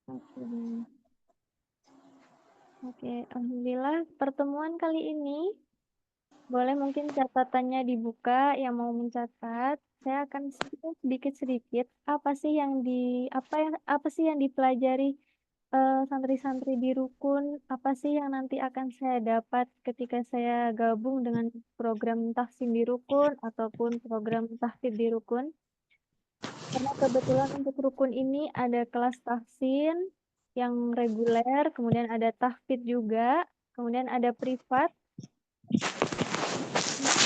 Oke. Oke, alhamdulillah pertemuan kali ini boleh mungkin catatannya dibuka yang mau mencatat. Saya akan sedikit-sedikit apa sih yang dipelajari santri-santri di rukun, apa sih yang nanti akan saya dapat ketika saya gabung dengan program tahsin di rukun ataupun program tahfidz di rukun. Karena kebetulan untuk rukun ini ada kelas tahsin yang reguler, kemudian ada tahfidz juga, kemudian ada privat.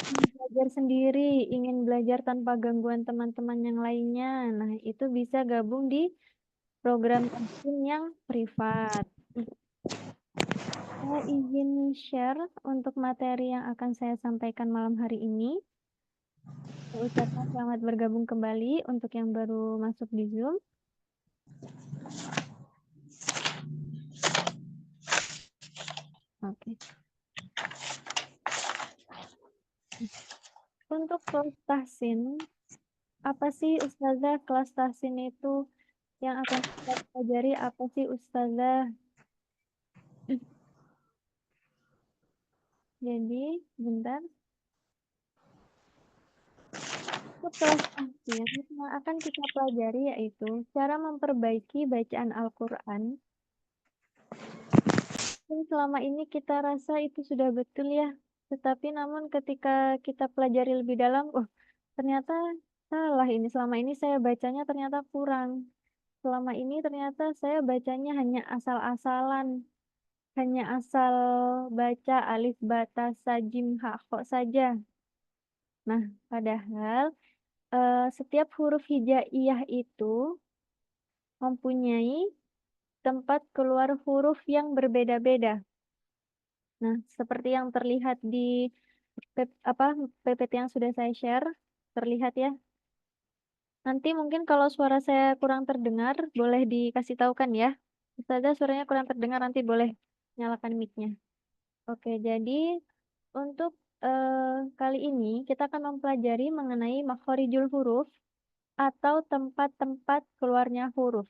Ingin belajar sendiri, ingin belajar tanpa gangguan teman-teman yang lainnya. Nah, itu bisa gabung di program tahsin yang privat. Saya izin share untuk materi yang akan saya sampaikan malam hari ini. Saya ucapkan selamat bergabung kembali untuk yang baru masuk di Zoom. Oke. Untuk kelas tahsin, apa sih Ustazah kelas tahsin itu yang akan kita pelajari? Apa sih Ustazah? Jadi, bentar. Untuk kelas tahsin yang akan kita pelajari yaitu cara memperbaiki bacaan Al-Quran. Dan selama ini kita rasa itu sudah betul ya, tetapi namun ketika kita pelajari lebih dalam, ternyata salah ini. Selama ini saya bacanya ternyata kurang. Selama ini ternyata saya bacanya hanya asal-asalan, hanya asal baca alif, ba, ta, sa, jim, ha, kho saja. Nah, padahal setiap huruf hijaiyah itu mempunyai tempat keluar huruf yang berbeda-beda. Nah, seperti yang terlihat di PPT yang sudah saya share, terlihat ya. Nanti mungkin kalau suara saya kurang terdengar, boleh dikasih tahukan ya. Ustazah suaranya kurang terdengar, nanti boleh nyalakan mic-nya. Oke, jadi untuk kali ini kita akan mempelajari mengenai makhorijul huruf atau tempat-tempat keluarnya huruf.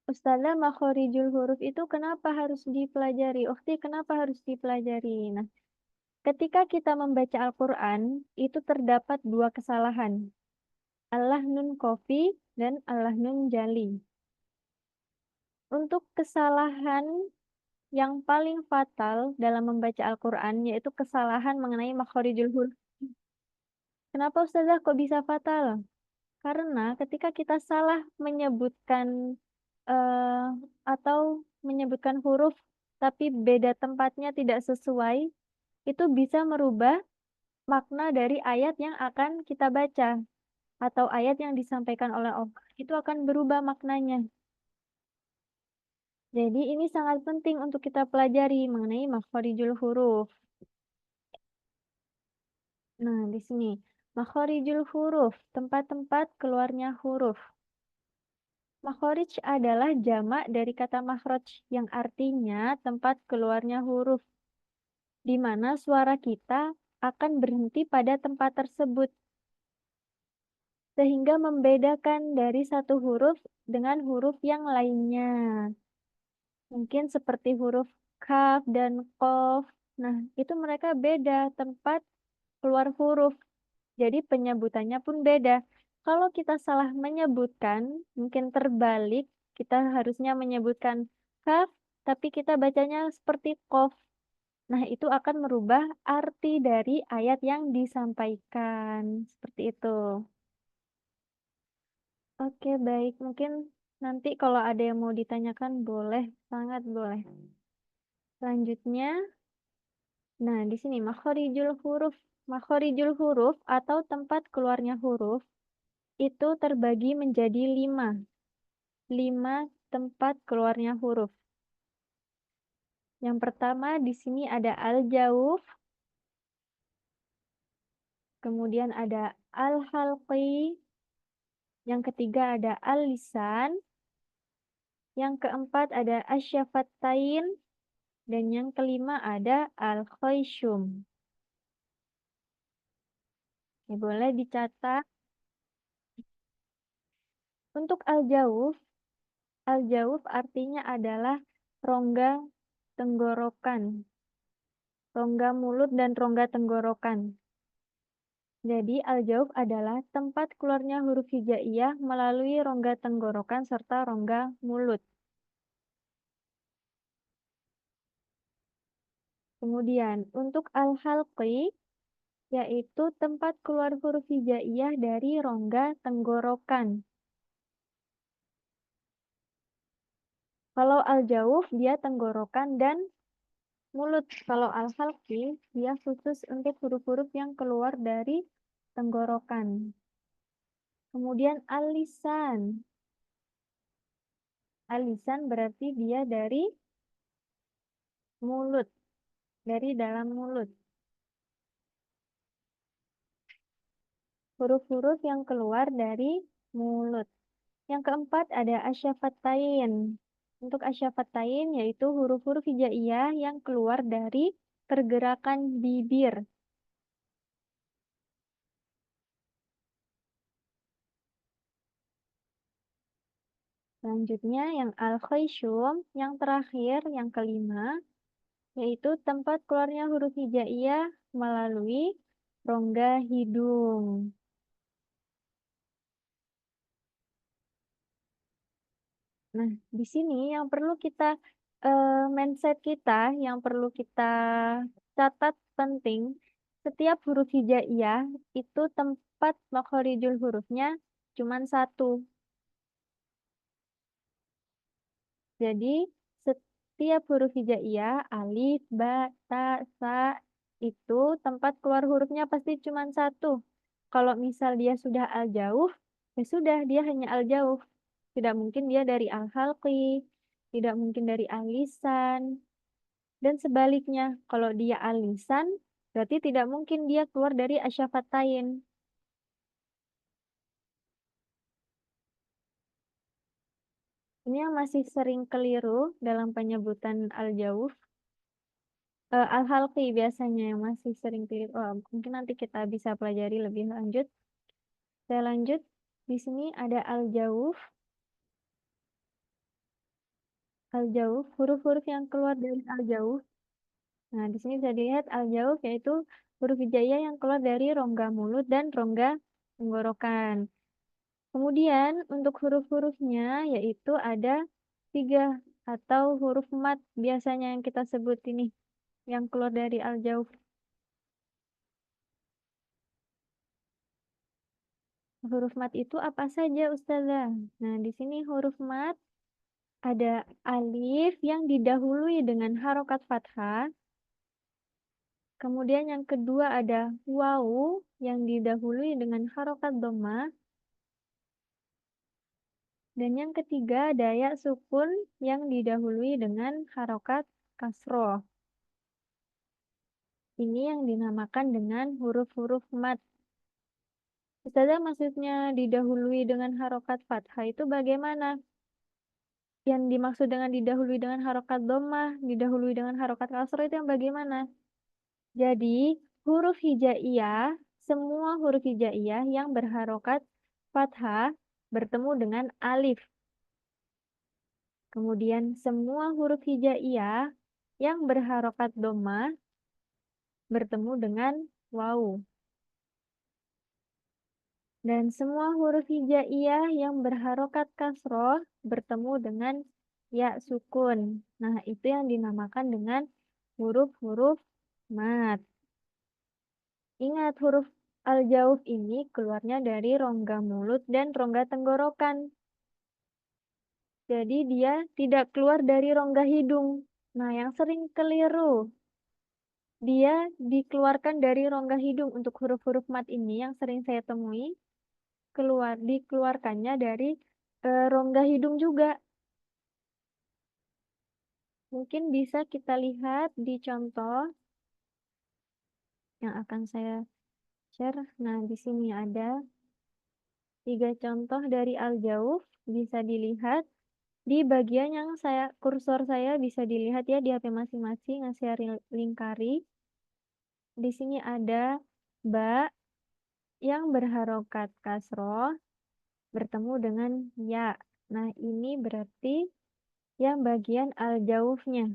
Ustazah, makhorijul huruf itu kenapa harus dipelajari? Ukhti, kenapa harus dipelajari? Nah, ketika kita membaca Al-Quran, itu terdapat dua kesalahan. Al-lahnun kofi dan al-lahnun jali. Untuk kesalahan yang paling fatal dalam membaca Al-Quran, yaitu kesalahan mengenai makhorijul huruf. Kenapa Ustazah kok bisa fatal? Karena ketika kita salah menyebutkan eh, atau menyebutkan huruf tapi beda tempatnya tidak sesuai, itu bisa merubah makna dari ayat yang akan kita baca atau ayat yang disampaikan oleh Allah. Itu akan berubah maknanya. Jadi ini sangat penting untuk kita pelajari mengenai makhorijul huruf. Nah, di sini makhorijul huruf, tempat-tempat keluarnya huruf. Makhraj adalah jamak dari kata makhraj yang artinya tempat keluarnya huruf, di mana suara kita akan berhenti pada tempat tersebut, sehingga membedakan dari satu huruf dengan huruf yang lainnya. Mungkin seperti huruf kaf dan qaf. Nah, itu mereka beda tempat keluar huruf. Jadi penyebutannya pun beda. Kalau kita salah menyebutkan, mungkin terbalik, kita harusnya menyebutkan kaf, tapi kita bacanya seperti qaf. Nah, itu akan merubah arti dari ayat yang disampaikan. Seperti itu. Oke, baik. Mungkin nanti kalau ada yang mau ditanyakan, boleh. Sangat boleh. Selanjutnya, nah di sini makhorijul huruf. Makhorijul huruf atau tempat keluarnya huruf itu terbagi menjadi 5. 5 tempat keluarnya huruf. Yang pertama di sini ada al-jauf, kemudian ada al-halqi, yang ketiga ada al-lisan, yang keempat ada asyafatain, dan yang kelima ada al-khayshum. Boleh dicatat. Untuk al-jauf artinya adalah rongga tenggorokan, rongga mulut dan rongga tenggorokan. Jadi al-jauf adalah tempat keluarnya huruf hijaiyah melalui rongga tenggorokan serta rongga mulut. Kemudian untuk al-halqi yaitu tempat keluar huruf hijaiyah dari rongga tenggorokan. Kalau al-jauf dia tenggorokan dan mulut. Kalau al-halqi dia khusus untuk huruf-huruf yang keluar dari tenggorokan. Kemudian al-lisan. Al-lisan berarti dia dari mulut, dari dalam mulut. Huruf-huruf yang keluar dari mulut. Yang keempat ada asyafatain. Untuk asyafatain yaitu huruf-huruf hijaiyah yang keluar dari pergerakan bibir. Selanjutnya yang al-khayshum, yang terakhir, yang kelima, yaitu tempat keluarnya huruf hijaiyah melalui rongga hidung. Nah, di sini yang perlu kita mindset kita yang perlu kita catat penting, setiap huruf hijaiyah itu tempat makhorijul hurufnya cuma satu. Jadi setiap huruf hijaiyah alif, ba, ta, sa itu tempat keluar hurufnya pasti cuma satu. Kalau misal dia sudah al-jauf, ya sudah dia hanya al-jauf. Tidak mungkin dia dari al-halqi, tidak mungkin dari al-lisan. Dan sebaliknya, kalau dia al-lisan, berarti tidak mungkin dia keluar dari asyafatain. Ini yang masih sering keliru dalam penyebutan al-jauf. Al-halqi biasanya yang masih sering keliru. Oh, mungkin nanti kita bisa pelajari lebih lanjut. Saya lanjut. Di sini ada al-jauf. Al-jauf, huruf-huruf yang keluar dari al-jauf. Nah, di sini bisa dilihat al-jauf yaitu huruf hijaiyah yang keluar dari rongga mulut dan rongga tenggorokan. Kemudian untuk huruf-hurufnya yaitu ada 3 atau huruf mat biasanya yang kita sebut ini yang keluar dari al-jauf. Huruf mat itu apa saja Ustazah? Nah, di sini huruf mat ada alif yang didahului dengan harokat fathah. Kemudian yang kedua ada wawu yang didahului dengan harokat dhammah. Dan yang ketiga ada ya sukun yang didahului dengan harokat kasroh. Ini yang dinamakan dengan huruf-huruf mat. Ustazah maksudnya didahului dengan harokat fathah itu bagaimana? Yang dimaksud dengan didahului dengan harokat dhammah, didahului dengan harokat kasroh itu yang bagaimana? Jadi huruf hijaiyah, semua huruf hijaiyah yang berharokat fathah bertemu dengan alif. Kemudian semua huruf hijaiyah yang berharokat dhammah bertemu dengan wawu. Dan semua huruf hijaiyah yang berharokat kasroh bertemu dengan ya sukun. Nah, itu yang dinamakan dengan huruf-huruf mat. Ingat, huruf al-jauf ini keluarnya dari rongga mulut dan rongga tenggorokan. Jadi dia tidak keluar dari rongga hidung. Nah, yang sering keliru, dia dikeluarkan dari rongga hidung untuk huruf-huruf mat ini yang sering saya temui, dikeluarkannya dari rongga hidung juga. Mungkin bisa kita lihat di contoh yang akan saya share. Nah, di sini ada 3 contoh dari al-jauf. Bisa dilihat di bagian yang kursor saya bisa dilihat ya di HP masing-masing, saya lingkari. Di sini ada ba yang berharokat kasroh bertemu dengan ya. Nah, ini berarti yang bagian al-jaufnya.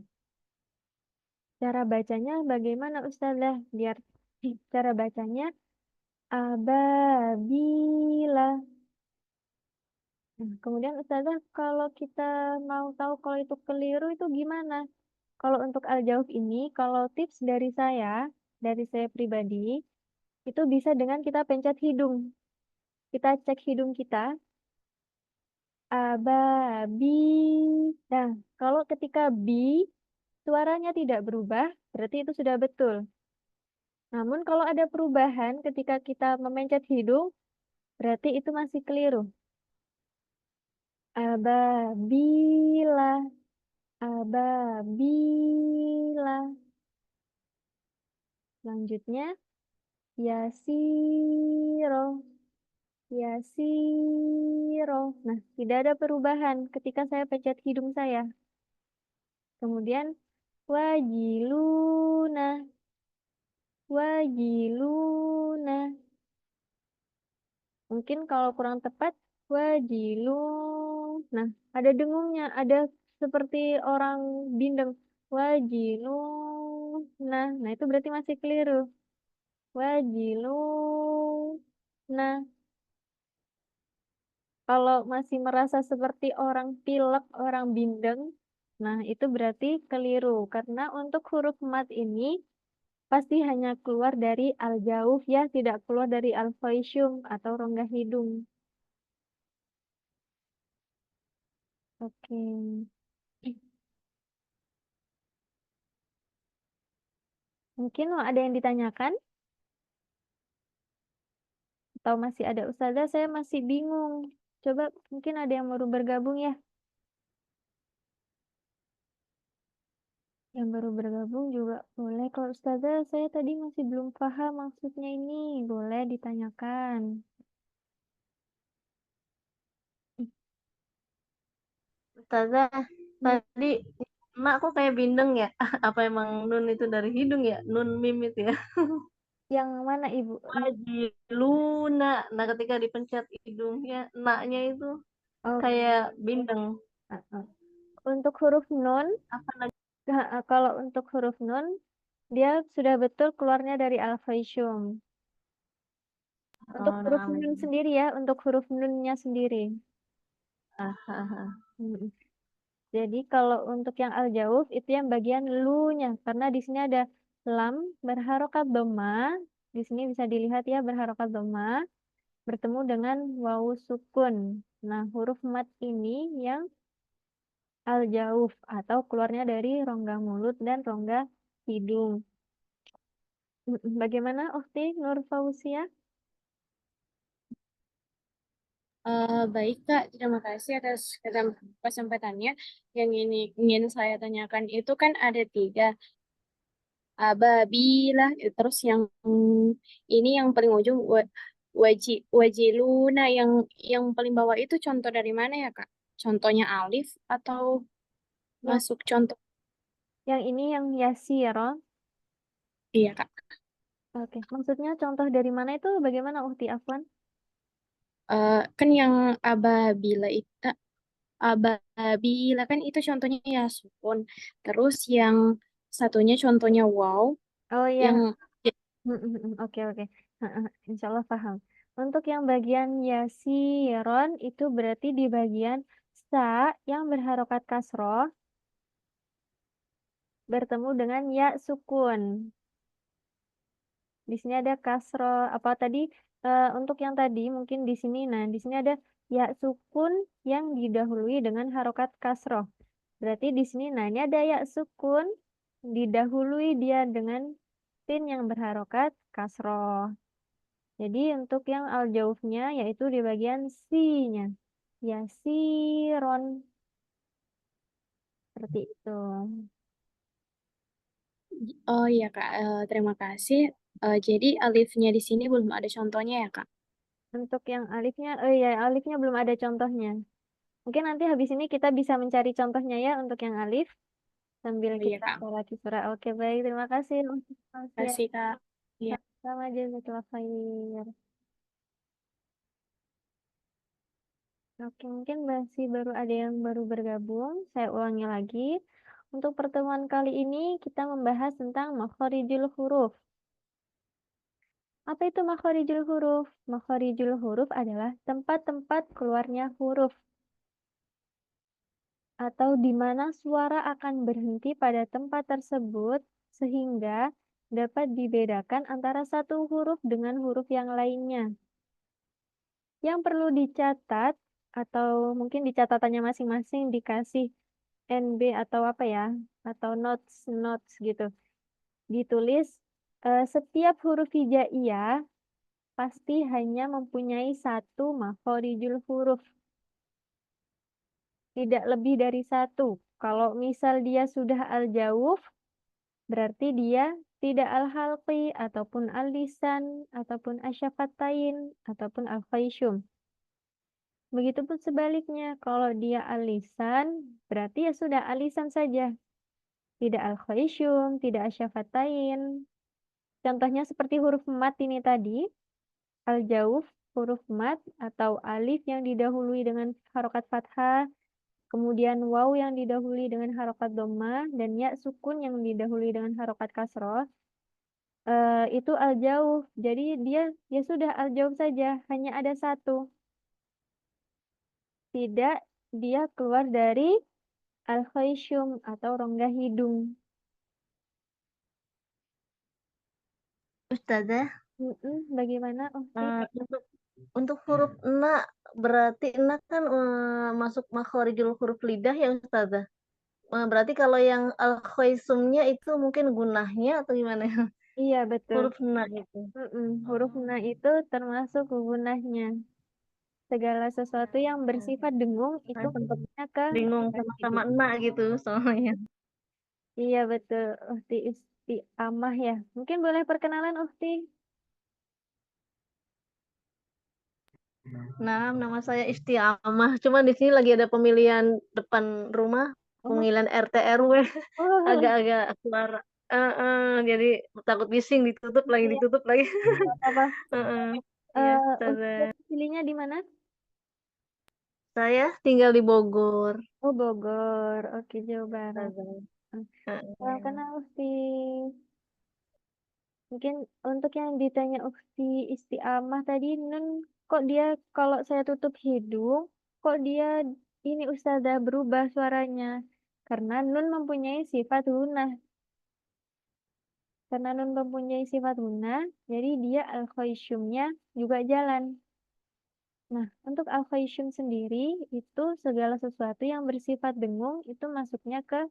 Cara bacanya bagaimana Ustazah? Biar cara bacanya ababila. Nah, kemudian Ustazah kalau kita mau tahu kalau itu keliru itu gimana? Kalau untuk al-jauf ini, kalau tips dari saya pribadi, itu bisa dengan kita pencet hidung. Kita cek hidung kita, ababi. Nah, kalau ketika bi, suaranya tidak berubah, berarti itu sudah betul. Namun kalau ada perubahan ketika kita memencet hidung, berarti itu masih keliru. Ababila, ababila. Selanjutnya, yasiro, yasiro. Nah, tidak ada perubahan ketika saya pencet hidung saya. Kemudian, wajiluna, wajiluna. Mungkin kalau kurang tepat, wajilun. Nah, ada dengungnya, ada seperti orang bindeng. Wajilun. Nah, itu berarti masih keliru. Wajilun. Nah, kalau masih merasa seperti orang pilek, orang bindeng, nah itu berarti keliru. Karena untuk huruf mat ini pasti hanya keluar dari al-jauf ya, tidak keluar dari al-faishum atau rongga hidung. Oke. Mungkin mau ada yang ditanyakan atau masih ada Ustazah, saya masih bingung. Coba mungkin ada yang baru bergabung ya. Yang baru bergabung juga boleh. Kalau Ustazah, saya tadi masih belum paham maksudnya ini. Boleh ditanyakan. Ustazah, Hmm, tadi mak kok kayak bindeng ya? Apa emang nun itu dari hidung ya? Nun mim itu ya? Yang mana Ibu? Wajiluna. Nah, ketika dipencet hidungnya, naknya itu Oh, kayak bindeng. uh. Untuk huruf nun, Apa lagi? kalau untuk huruf nun, dia sudah betul keluarnya dari al-faishum. Untuk Oh, huruf namanya. nun sendiri ya, untuk huruf nunnya sendiri. Ah, ah, ah. Hmm. Jadi kalau untuk yang al-jauf itu yang bagian lu-nya karena di sini ada lam berharokat dhamma. Di sini bisa dilihat ya berharokat dhamma bertemu dengan wawu sukun. Nah, huruf mat ini yang al-jauf atau keluarnya dari rongga mulut dan rongga hidung. Bagaimana Ukti Nur Fausia? Baik Kak, terima kasih atas kesempatannya. Yang ini ingin saya tanyakan itu kan ada tiga, ababilah, terus yang ini yang paling ujung wajiluna yang paling bawah itu contoh dari mana ya Kak? Contohnya alif atau Yang masuk contoh? yang ini yang yasiro. Iya Kak. Oke, maksudnya contoh dari mana itu bagaimana Ukti Afwan? Kan yang ababila itu ababila kan itu contohnya ya sukun. Terus yang satunya contohnya wow Oh yang ya. Oke, oke. Insya Allah paham. Untuk yang bagian yasiron itu berarti di bagian sa yang berharokat kasroh bertemu dengan ya sukun. Di sini ada kasroh. Apa tadi? Untuk yang tadi mungkin di sini. Nah, di sini ada ya sukun yang didahului dengan harokat kasroh. Berarti di sini, nah ini ada ya sukun didahului dia dengan sin yang berharokat kasroh. Jadi untuk yang aljaufnya yaitu di bagian si-nya. Yasiron. Seperti itu. oh iya Kak, terima kasih. Jadi alifnya di sini belum ada contohnya ya Kak? Untuk yang alifnya, oh iya alifnya belum ada contohnya. Mungkin nanti habis ini kita bisa mencari contohnya ya untuk yang alif. Sambil Oh iya kita Kak, lagi surah. Oke baik, terima kasih. terima Ya, kasih Kak. Iya. sama jazakallah khair. Oke, mungkin masih baru ada yang baru bergabung. Saya ulangi lagi. Untuk pertemuan kali ini kita membahas tentang makhorijul huruf. Apa itu makhorijul huruf? Makhorijul huruf adalah tempat-tempat keluarnya huruf atau di mana suara akan berhenti pada tempat tersebut sehingga dapat dibedakan antara satu huruf dengan huruf yang lainnya. Yang perlu dicatat atau mungkin di catatannya masing-masing dikasih NB atau apa ya, atau notes notes gitu. Ditulis setiap huruf hijaiyah pasti hanya mempunyai satu makhorijul huruf. Tidak lebih dari satu. Kalau misal dia sudah al-jawuf, berarti dia tidak al-halqi, ataupun al-lisan, ataupun asyafatain, ataupun al-khayshum. Begitupun sebaliknya, kalau dia al-lisan, berarti ya sudah al-lisan saja. Tidak al-khayshum, tidak asyafatain. Contohnya seperti huruf mat ini tadi, al-jawuf, huruf mat atau alif yang didahului dengan harokat fathah, kemudian waw yang didahului dengan harokat dhammah, dan ya sukun yang didahului dengan harokat kasroh, itu al-jawuf. Jadi dia ya sudah al-jawuf saja, hanya ada satu. Tidak dia keluar dari al-khayshum atau rongga hidung. Ustazah, Bagaimana, Ukti? untuk huruf na, berarti na kan masuk makhorijul huruf lidah ya Ustazah. Berarti kalau yang al-khaisumnya itu mungkin gunahnya atau gimana ya? Iya, betul. Huruf na itu. Huruf na itu termasuk gunahnya. Segala sesuatu yang bersifat dengung itu Saya sempat masuknya ke bingung rongga sama-sama hidung. na gitu soalnya. Iya, betul. Ukti Istiamah ya. Mungkin boleh perkenalan, Ukti. Nah, nama saya Istiamah. Cuma di sini lagi ada pemilihan depan rumah, Oh, pemilihan RT RW, oh, agak-agak suara. Jadi takut bising iya, ditutup lagi. nggak apa-apa. Iya, Ukti Ustazah. pilihnya di mana? Saya tinggal di Bogor. Oh, Bogor. Oke, Jawa Barat. Ustazah. Hmm. Salam Heeh. kenal, Ukti. Mungkin untuk yang ditanya Ukti Istiamah tadi, Nun, kok dia kalau saya tutup hidung, kok dia ini Ustazah berubah suaranya? Karena Nun mempunyai sifat hunah. Karena Nun mempunyai sifat hunah, jadi dia al-khayshumnya juga jalan. Nah, untuk al-khayshum sendiri, itu segala sesuatu yang bersifat dengung, itu masuknya ke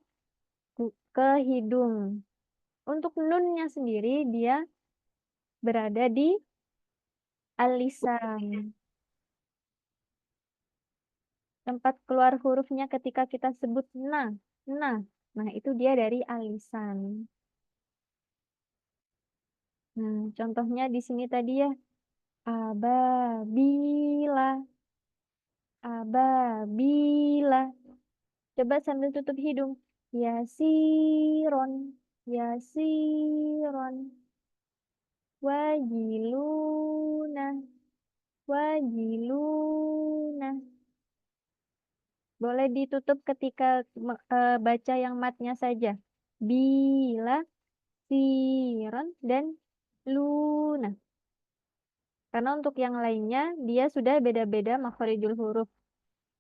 hidung. Untuk Nunnya sendiri, dia berada di al-lisan. Tempat keluar hurufnya ketika kita sebut nah. Nah, nah itu dia dari alisan. Nah, contohnya di sini tadi ya, ababila, ababila. Coba sambil tutup hidung. Yasiron, yasiron. Wajiluna, wajiluna. Boleh ditutup ketika baca yang matnya saja. Bila, siron, dan luna. Karena untuk yang lainnya, dia sudah beda-beda makhorijul huruf.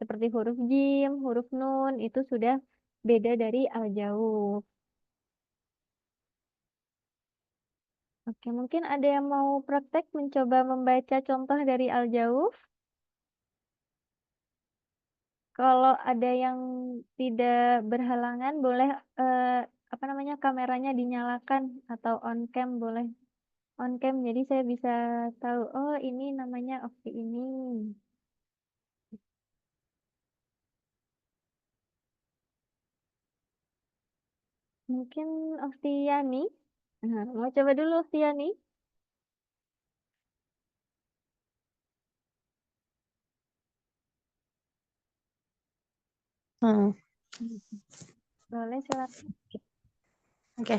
Seperti huruf jim, huruf nun, itu sudah beda dari al-jawuf. Oke, mungkin ada yang mau praktek mencoba membaca contoh dari al-jawuf. Kalau ada yang tidak berhalangan, boleh apa namanya kameranya dinyalakan atau on cam boleh on cam. Jadi saya bisa tahu, oh ini namanya oke ini. Mungkin Oktiani. Nah, mau coba dulu Oktiani. Boleh silakan. Oke.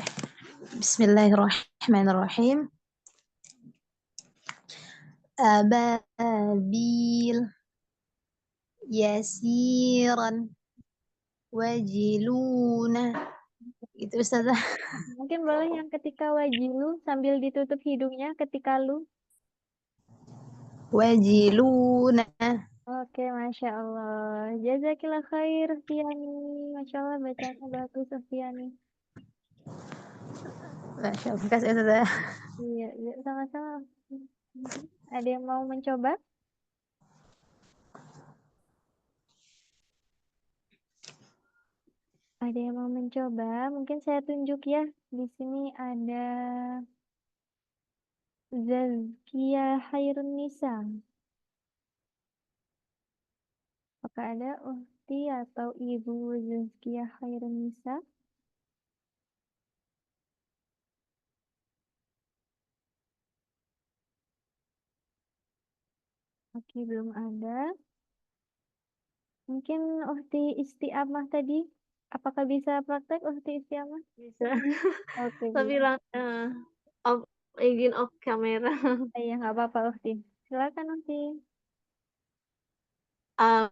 Bismillahirrahmanirrahim. Ababil. Yasiran. Wajiluna. Itu Ustazah. Mungkin boleh yang ketika wajilu sambil ditutup hidungnya ketika lu. Wajiluna. Oke, Masya Allah. Jazakillah khair, Fiani. Masya Allah, bacanya bagus, Fiani. Masya Allah. Makasih Ustazah. Iya, iya, sama-sama. Ada yang mau mencoba? Ada yang mau mencoba? Mungkin saya tunjuk ya. Di sini ada Zazkiyah Khairun Nisa. Apakah ada Uhti atau Ibu Zazkiyah Khairun Nisa? Oke, belum ada. Mungkin Uhti Istiamah tadi. Apakah bisa praktek Uhti Istiamah? Bisa. Oke, Tapi bisa. off, izin off kamera. Iya, nggak apa-apa Uhti. Silakan Uhti.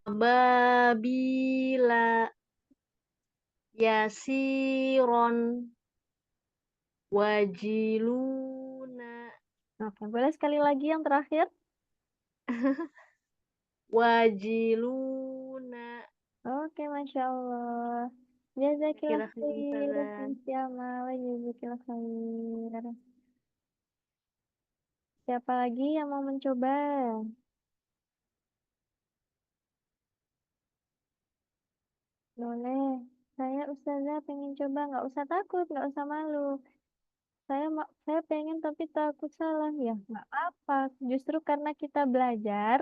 Ababila yasiron wajiluna Oke, boleh sekali lagi yang terakhir? wajiluna. Oke, Masya Allah. Jazakillah Kira khair. Ustazah. Siama wa jazakillah khair. Siapa lagi yang mau mencoba? Boleh. Saya Ustazah pengen coba. Nggak usah takut, nggak usah malu. Saya pengen tapi takut salah. Ya, nggak apa. Justru karena kita belajar,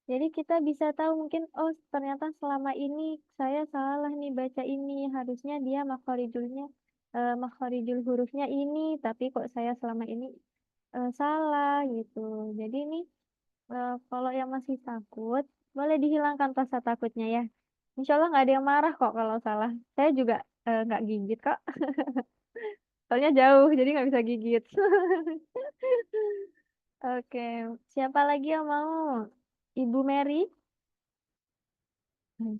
jadi kita bisa tahu mungkin, oh ternyata selama ini saya salah nih baca ini. Harusnya dia makhorijul hurufnya ini, tapi kok saya selama ini salah gitu. Jadi ini kalau yang masih takut, boleh dihilangkan rasa takutnya ya. Insya Allah nggak ada yang marah kok kalau salah. Saya juga nggak gigit kok. Soalnya jauh, jadi nggak bisa gigit. Oke, siapa lagi yang mau? Ibu Mary?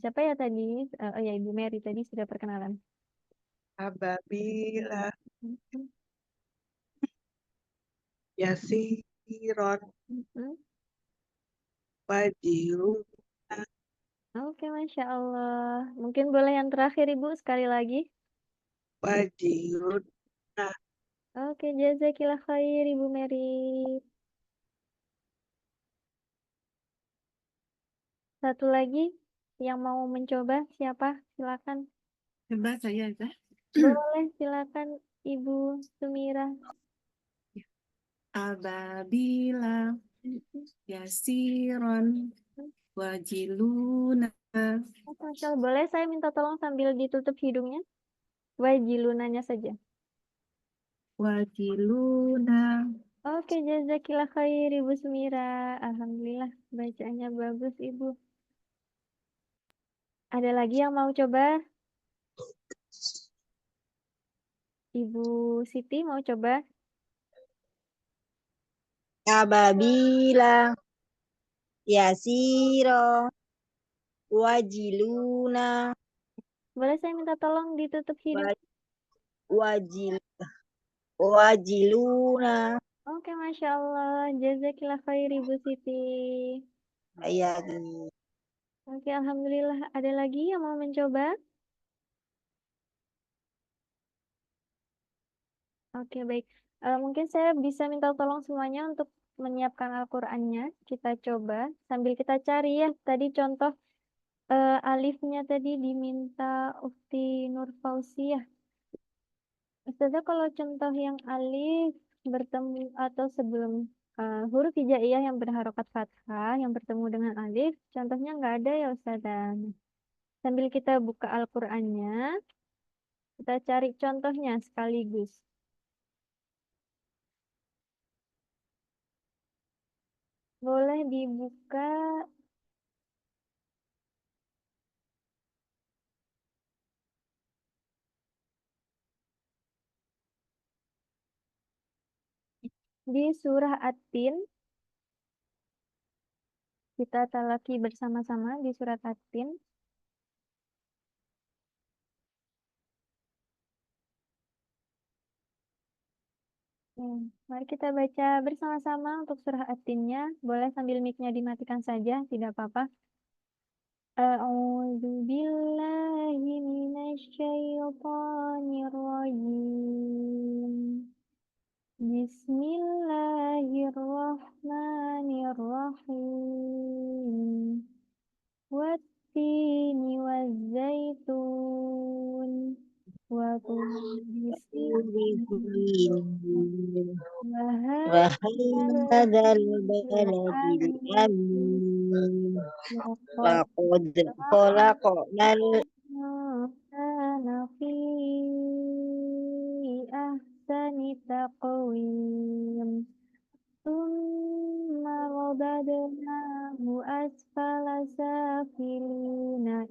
Siapa ya tadi? Oh ya, Ibu Mary tadi sudah perkenalan. Ababila Mm-mm. yasiron Mm-mm. wajiluna Oke, Masya Allah. Mungkin boleh yang terakhir, Ibu, sekali lagi. wajiluna Oke, jazakillah khair, Ibu Mary. Satu lagi yang mau mencoba, siapa? Silakan. Coba saya ya. Boleh, silakan, Ibu Sumira. Ababila Mm-mm. yasiron wajiluna. Masya Allah. Boleh saya minta tolong sambil ditutup hidungnya? Wajilunanya saja. Wajiluna. Oke, jazakillah khair, Ibu Sumira. Alhamdulillah, bacaannya bagus, Ibu. Ada lagi yang mau coba? Ibu Siti mau coba? Ababila yasiro wajiluna Boleh saya minta tolong ditutup hidung? wajil wajiluna. Oke, Masya Allah. Jazakillah khair, Ibu Siti. Ya, Oke, Alhamdulillah. Ada lagi yang mau mencoba? Oke, baik. Mungkin saya bisa minta tolong semuanya untuk menyiapkan Al-Qur'annya. Kita coba sambil kita cari ya. Tadi contoh alifnya tadi diminta Ukti Nur Fauziyah. Ustazah kalau contoh yang alif bertemu atau sebelum huruf hijaiyah yang berharokat fathah yang bertemu dengan alif, contohnya nggak ada ya Ustazah. Sambil kita buka Al-Qur'annya, kita cari contohnya sekaligus. Boleh dibuka di surah At-Tin Kita talaki bersama-sama di surat At-Tin. Mari kita baca bersama-sama untuk surah At-Tinnya. Boleh sambil mic-nya dimatikan saja, tidak apa-apa. A'udzu billahi minasyaitonir rajim. Bismillahirrahmanirrahim. Wattini wazzaitun wa Wahadal baladil amin. Laqad khalaqnal fi ahsani taqwim. Thumma radadnahu asfala safilina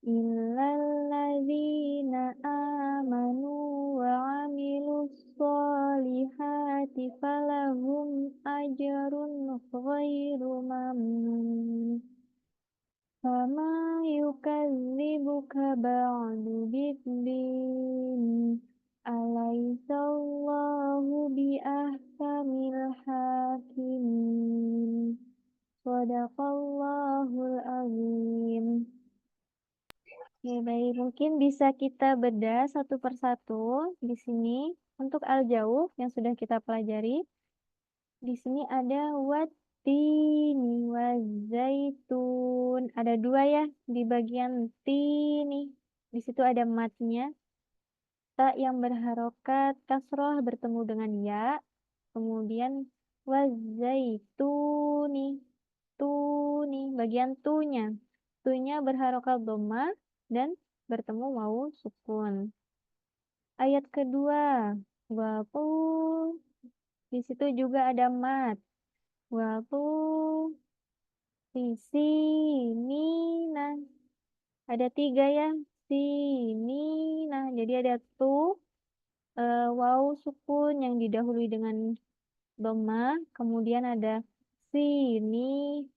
illalladzina amanu wa amilus solihati falahum ajrun ghairu mamnun. Fama yukadzibuka ba'du biddin. Alaisallahu biahkamil hakimin. Shadaqallahul azim. Oke, baik. Mungkin bisa kita bedah satu persatu di sini. Untuk al-jauh yang sudah kita pelajari. Di sini ada wattini wazzaitun. Ada dua ya di bagian tini. Di situ ada matnya. Ta yang berharokat kasroh bertemu dengan ya. Kemudian wazzaituni. Tuni. Bagian tunya. Tunya berharokat dhamma dan bertemu wawu sukun. Ayat kedua. Wapu. Di situ juga ada mat. Wapu. Di sini. Nah. Ada tiga ya. Sini. Nah. Jadi ada tu. Wawu sukun yang didahului dengan dhamma. Kemudian ada sini.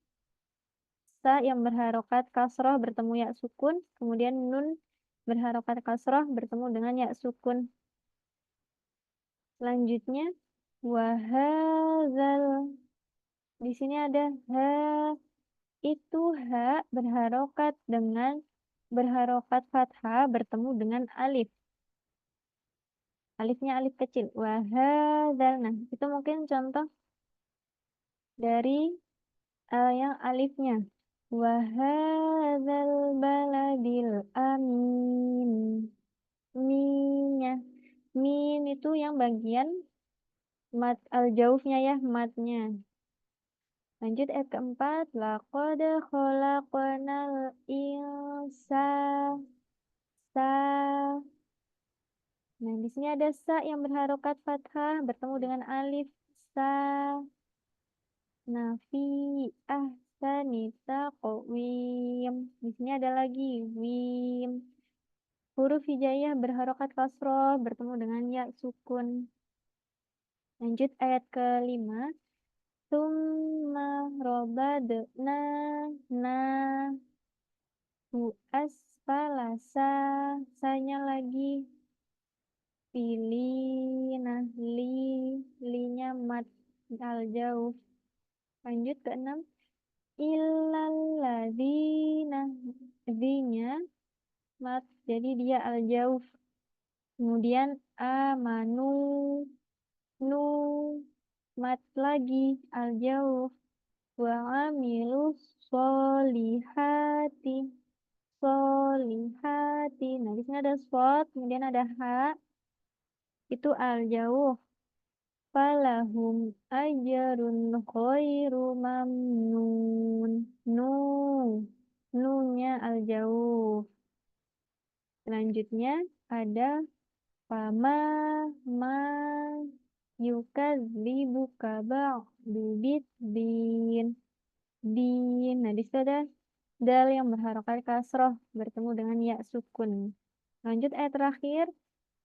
Sa yang berharokat kasroh bertemu ya sukun. Kemudian nun berharokat kasroh bertemu dengan ya sukun. Selanjutnya wahazal. Di sini ada ha. Itu ha berharokat fathah bertemu dengan alif. Alifnya alif kecil. Wahazal. Nah, itu mungkin contoh dari yang alifnya. Wahadzal baladil amin. Minnya. Min itu yang bagian mat al-jaufnya ya, matnya. Lanjut ayat keempat. Laqad khalaqnal insana. Nah, di sini ada sa yang berharokat fathah bertemu dengan alif. Sa. Nafi ahsani taqwim. Di sini ada lagi wim. Huruf hijaiyah berharokat kasroh bertemu dengan ya sukun. Lanjut ayat kelima. Tsumma radadna hu asfala sanya lagi pilih linya mat al jauh. Lanjut ke 6. Illalladzina zinya mat jadi dia al jauh. Kemudian amanu nu mat lagi al jauh. Wa amilus solihati. Nah, di sini ada shod, kemudian ada ha. Itu al jauh. Falahum ajrun khairu mamnun. Nunya al jauh. Selanjutnya ada fama ma yukadzibuka ba'du biddin. Nah, di situ ada dal yang berharokat kasroh bertemu dengan ya sukun. Lanjut ayat terakhir.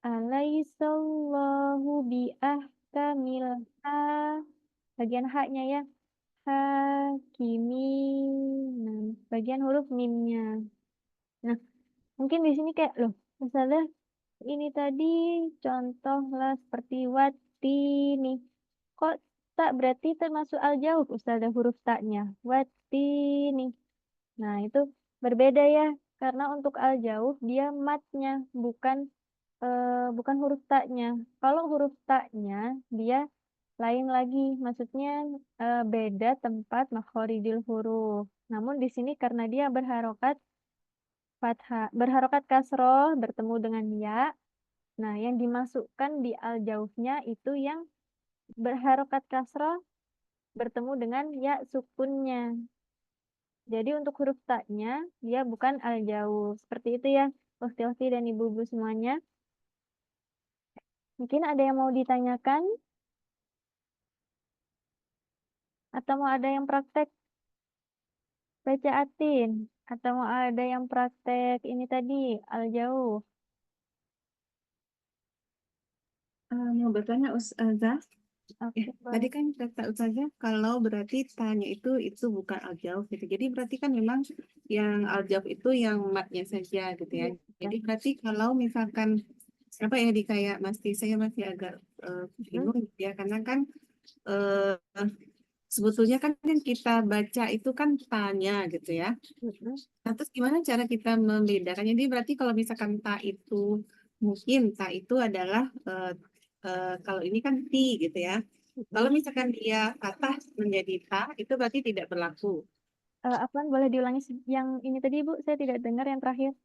Alaisallahu biahkamil ha. Bagian haknya ya. hakimin. Nah, bagian huruf mimnya. Nah, mungkin di sini kayak loh, misalnya ini tadi contohlah seperti watini. Kok tak berarti termasuk al-jauf Ustazah huruf taknya. Watini. Nah, itu berbeda ya. Karena untuk al-jauf dia matnya bukan huruf taknya. Kalau huruf taknya dia lain lagi, maksudnya beda tempat makhorijul huruf. Namun di sini karena dia berharokat fathah, berharokat kasroh bertemu dengan ya. Nah, yang dimasukkan di al-jaufnya itu yang berharokat kasroh bertemu dengan ya sukunnya. Jadi untuk huruf taknya dia bukan al-jauf. Seperti itu ya, Ukhti-ukhti dan ibu-ibu semuanya. Mungkin ada yang mau ditanyakan atau mau ada yang praktek baca atin atau mau ada yang praktek ini tadi al-jauf. Mau bertanya Ustazah, Oke, tadi kan kata Ustazah kalau berarti tanya itu bukan aljauf gitu. Jadi berarti kan memang yang aljauf itu yang matnya saja gitu ya. Iya. Jadi berarti kalau misalkan apa ya di kayak saya masih agak bingung gitu ya karena kan eh, sebetulnya kan yang kita baca itu kan tanya gitu ya. Nah, terus gimana cara kita membedakannya? Jadi berarti kalau misalkan ta itu mungkin ta itu adalah kalau ini kan ti gitu ya. Kalau misalkan dia patah menjadi ta itu berarti tidak berlaku. Apaan boleh diulangi yang ini tadi Bu? Saya tidak dengar yang terakhir.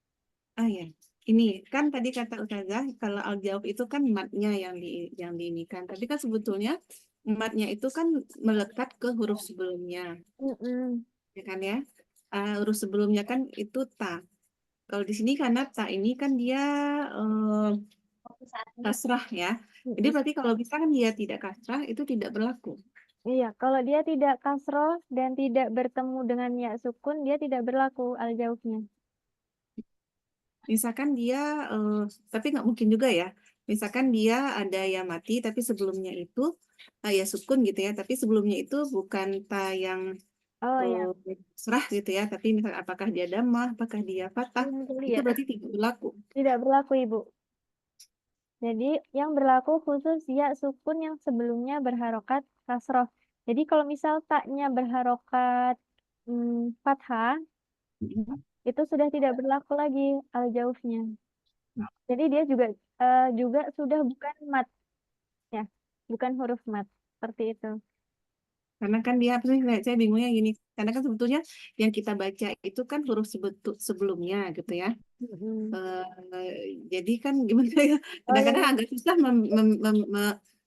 Ah ya, ini kan tadi kata Ustazah kalau al-jauf itu kan matnya yang diinikan. Tapi kan sebetulnya matnya itu kan melekat ke huruf sebelumnya, Mm-mm. ya kan ya? Huruf sebelumnya kan itu ta. Kalau di sini karena ta ini kan dia kasrah ya. Jadi Mm-mm. berarti kalau misalkan dia tidak kasrah itu tidak berlaku. Iya, kalau dia tidak kasroh dan tidak bertemu dengan ya sukun, dia tidak berlaku al-jaufnya. Misalkan dia, tapi nggak mungkin juga ya. Misalkan dia ada yang mati tapi sebelumnya itu ya sukun gitu ya. Tapi sebelumnya itu bukan ta yang Oh ya, serah gitu ya. Tapi misal apakah dia damah, apakah dia patah, yang dulu itu ya. berarti tidak berlaku. Tidak berlaku Ibu. Jadi yang berlaku khusus ya sukun yang sebelumnya berharokat kasroh. Jadi kalau misal taknya berharokat fathah, itu sudah tidak berlaku lagi al-jaufnya. Jadi dia juga sudah bukan mat ya, bukan huruf mat seperti itu. Karena kan dia apa sih saya bingungnya gini. Karena kan sebetulnya yang kita baca itu kan huruf sebelumnya gitu ya. Mm-mm. Jadi kan gimana ya? Oh ya, Kadang-kadang agak susah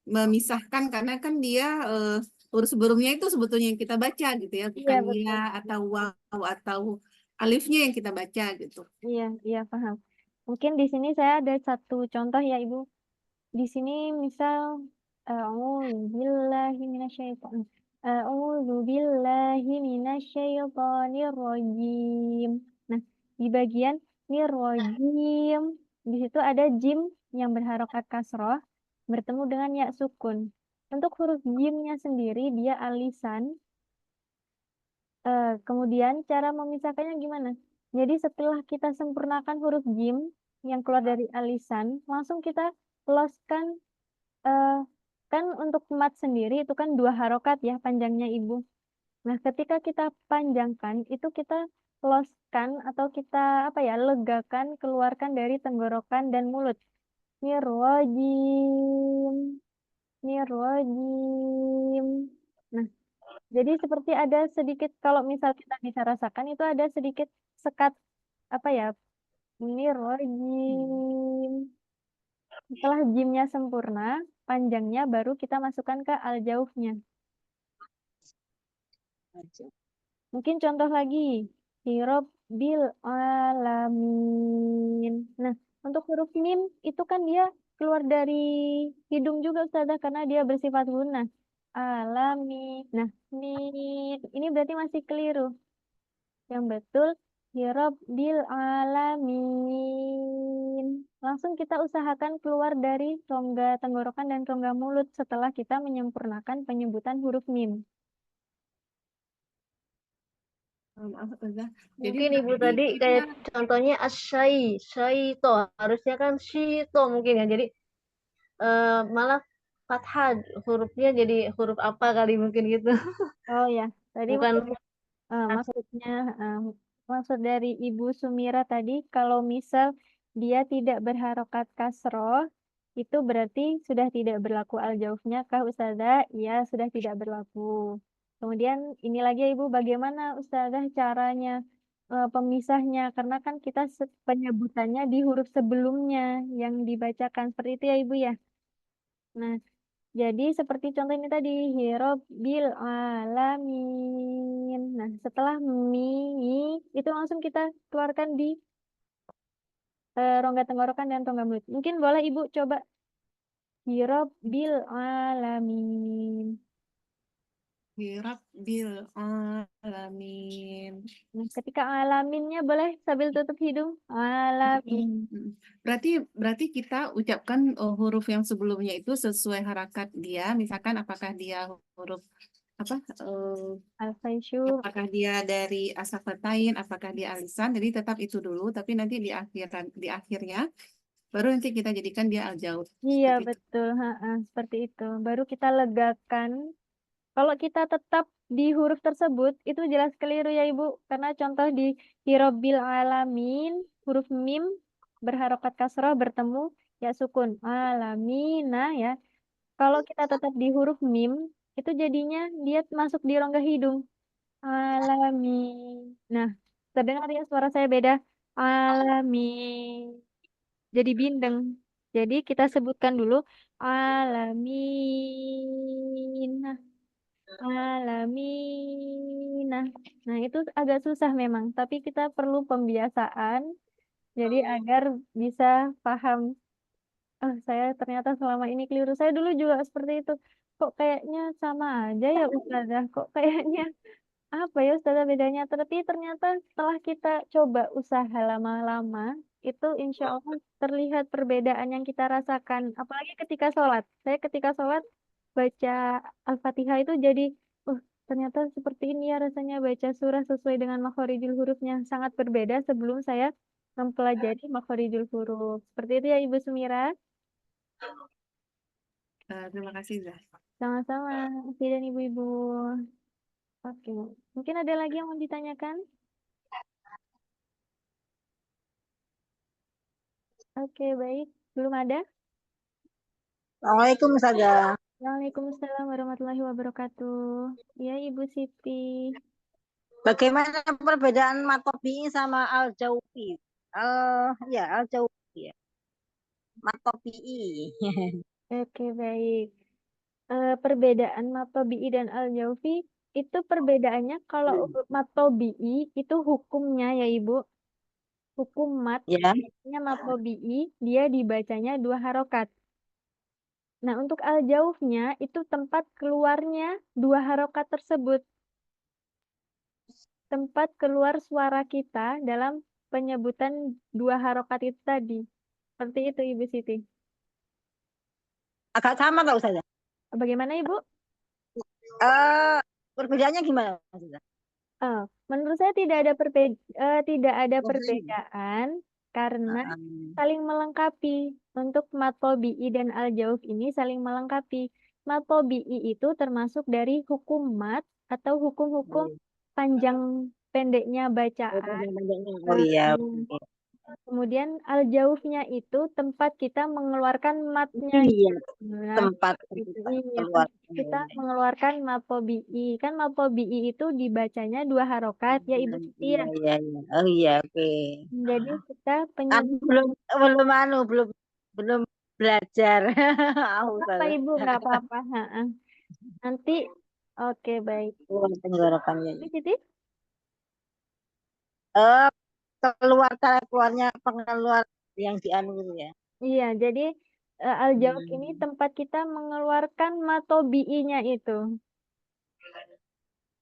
memisahkan karena kan dia huruf sebelumnya itu sebetulnya yang kita baca gitu ya, iya bukan ya betul. atau waw atau alifnya yang kita baca gitu. Iya, iya paham. Mungkin di sini saya ada satu contoh ya Ibu. Di sini misal a'udzubillahi minasyaiton. A'udzubillahi minasyaitonirrajim. Nah, di bagian nirrajim, di situ ada jim yang berharokat kasroh bertemu dengan ya sukun. Untuk huruf jimnya sendiri dia alisan. Kemudian cara memisahkannya gimana? Jadi setelah kita sempurnakan huruf jim yang keluar dari alisan, langsung kita loskan. eh, Kan untuk mat sendiri itu kan 2 harokat ya panjangnya Ibu. Nah, ketika kita panjangkan itu kita loskan atau kita apa ya legakan, keluarkan dari tenggorokan dan mulut. Nirrojim, nirrojim. Nah, jadi seperti ada sedikit kalau misal kita bisa rasakan itu ada sedikit sekat apa ya? Nirrojim. Setelah jimnya sempurna, panjangnya baru kita masukkan ke al-jaufnya. Mungkin contoh lagi. Hirob bil alamin. Nah, untuk huruf mim itu kan dia keluar dari hidung juga Ustazah karena dia bersifat gunnah. Alamin. Nah, mim. Ini berarti masih keliru. Yang betul hirob bil alamin. Langsung kita usahakan keluar dari rongga tenggorokan dan rongga mulut setelah kita menyempurnakan penyebutan huruf mim. Maaf, Ustazah. Jadi Mungkin Ibu berarti tadi kita kayak contohnya syaito, harusnya kan syito mungkin ya. Jadi malah fathah hurufnya jadi huruf apa kali mungkin gitu. Oh ya, tadi Bukan maksudnya maksud dari Ibu Sumira tadi kalau misal dia tidak berharokat kasroh itu berarti sudah tidak berlaku al-jaufnya kah Ustazah? Iya, sudah tidak berlaku. Kemudian ini lagi ya, Ibu, bagaimana Ustazah caranya pemisahnya? Karena kan kita penyebutannya di huruf sebelumnya yang dibacakan seperti itu ya Ibu ya. Nah, jadi seperti contoh ini tadi, Hirobil alamin. Nah, setelah mi, itu langsung kita keluarkan di rongga tenggorokan dan rongga mulut. Mungkin boleh Ibu coba Hirobil alamin. hirap bil alamin. Nah, ketika alaminnya boleh sambil tutup hidung. Alamin. Berarti kita ucapkan huruf yang sebelumnya itu sesuai harakat dia. Misalkan apakah dia huruf apa? Al-Faisyu. Apakah dia dari asafatain, apakah dia alisan. Jadi tetap itu dulu. Tapi nanti di akhirnya baru nanti kita jadikan dia aljaut. Iya, Seperti itu. betul. Seperti itu. Baru kita legakan. Kalau kita tetap di huruf tersebut, itu jelas keliru ya Ibu. Karena contoh di Hirobil alamin, huruf mim berharokat kasroh bertemu ya sukun. Alamina ya. Kalau kita tetap di huruf mim, itu jadinya dia masuk di rongga hidung. Alamin. Nah, terdengar ya suara saya beda. Alamin. Jadi bindeng. Jadi kita sebutkan dulu alamin. Alaminah. Nah, itu agak susah memang, tapi kita perlu pembiasaan jadi agar bisa paham. Oh, saya ternyata selama ini keliru. Saya dulu juga seperti itu. Kok kayaknya sama aja ya Ustazah? Kok kayaknya apa ya Ustazah bedanya? Tapi ternyata setelah kita coba usaha lama-lama, itu insya Allah terlihat perbedaan yang kita rasakan. Apalagi ketika sholat. Saya ketika sholat baca Al-Fatihah itu jadi, ternyata seperti ini ya rasanya baca surah sesuai dengan makhorijul hurufnya. Sangat berbeda sebelum saya mempelajari makhorijul huruf. Seperti itu ya Ibu Sumira. Terima kasih, Zah. Sama-sama, Ibu dan Ibu-Ibu. Oke, mungkin ada lagi yang mau ditanyakan? Oke, baik. Belum ada? Assalamualaikum Ustazah. Waalaikumsalam warahmatullahi wabarakatuh. Ya, Ibu Siti. Bagaimana perbedaan matobi sama al-jaufi? Ya al-jaufi ya. Matobi. Oke, baik. Perbedaan matobi'i dan al-jaufi itu perbedaannya kalau matobi'i itu hukumnya ya Ibu. Hukum mat, Ya. matobi'i, dia dibacanya 2 harokat. Nah, untuk al-jaufnya itu tempat keluarnya 2 harokat tersebut. Tempat keluar suara kita dalam penyebutan 2 harokat itu tadi. Seperti itu Ibu Siti. Agak sama tak Ustazah? Bagaimana Ibu? Perbedaannya gimana Ustazah? Menurut saya tidak ada perbedaan karena saling melengkapi. Untuk matobi'i dan al-jauf ini saling melengkapi. Matobi'i itu termasuk dari hukum mat atau hukum-hukum panjang pendeknya bacaan. Oh iya. Kemudian al-jaufnya itu tempat kita mengeluarkan matnya. Iya. Nah, Tempat iya, keluar. kita mengeluarkan matobi'i. Kan matobi'i itu dibacanya 2 harokat ya Ibu Siti ya. Iya, iya. Oh iya, oke. Jadi kita Kan belum belajar. apa Ibu nggak apa-apa. Nanti oke baik. Tenggorokannya. Ibu Siti? Keluar cara keluarnya pengeluar yang dianu gitu ya. Iya, jadi al-jauf ini tempat kita mengeluarkan matobi'inya itu.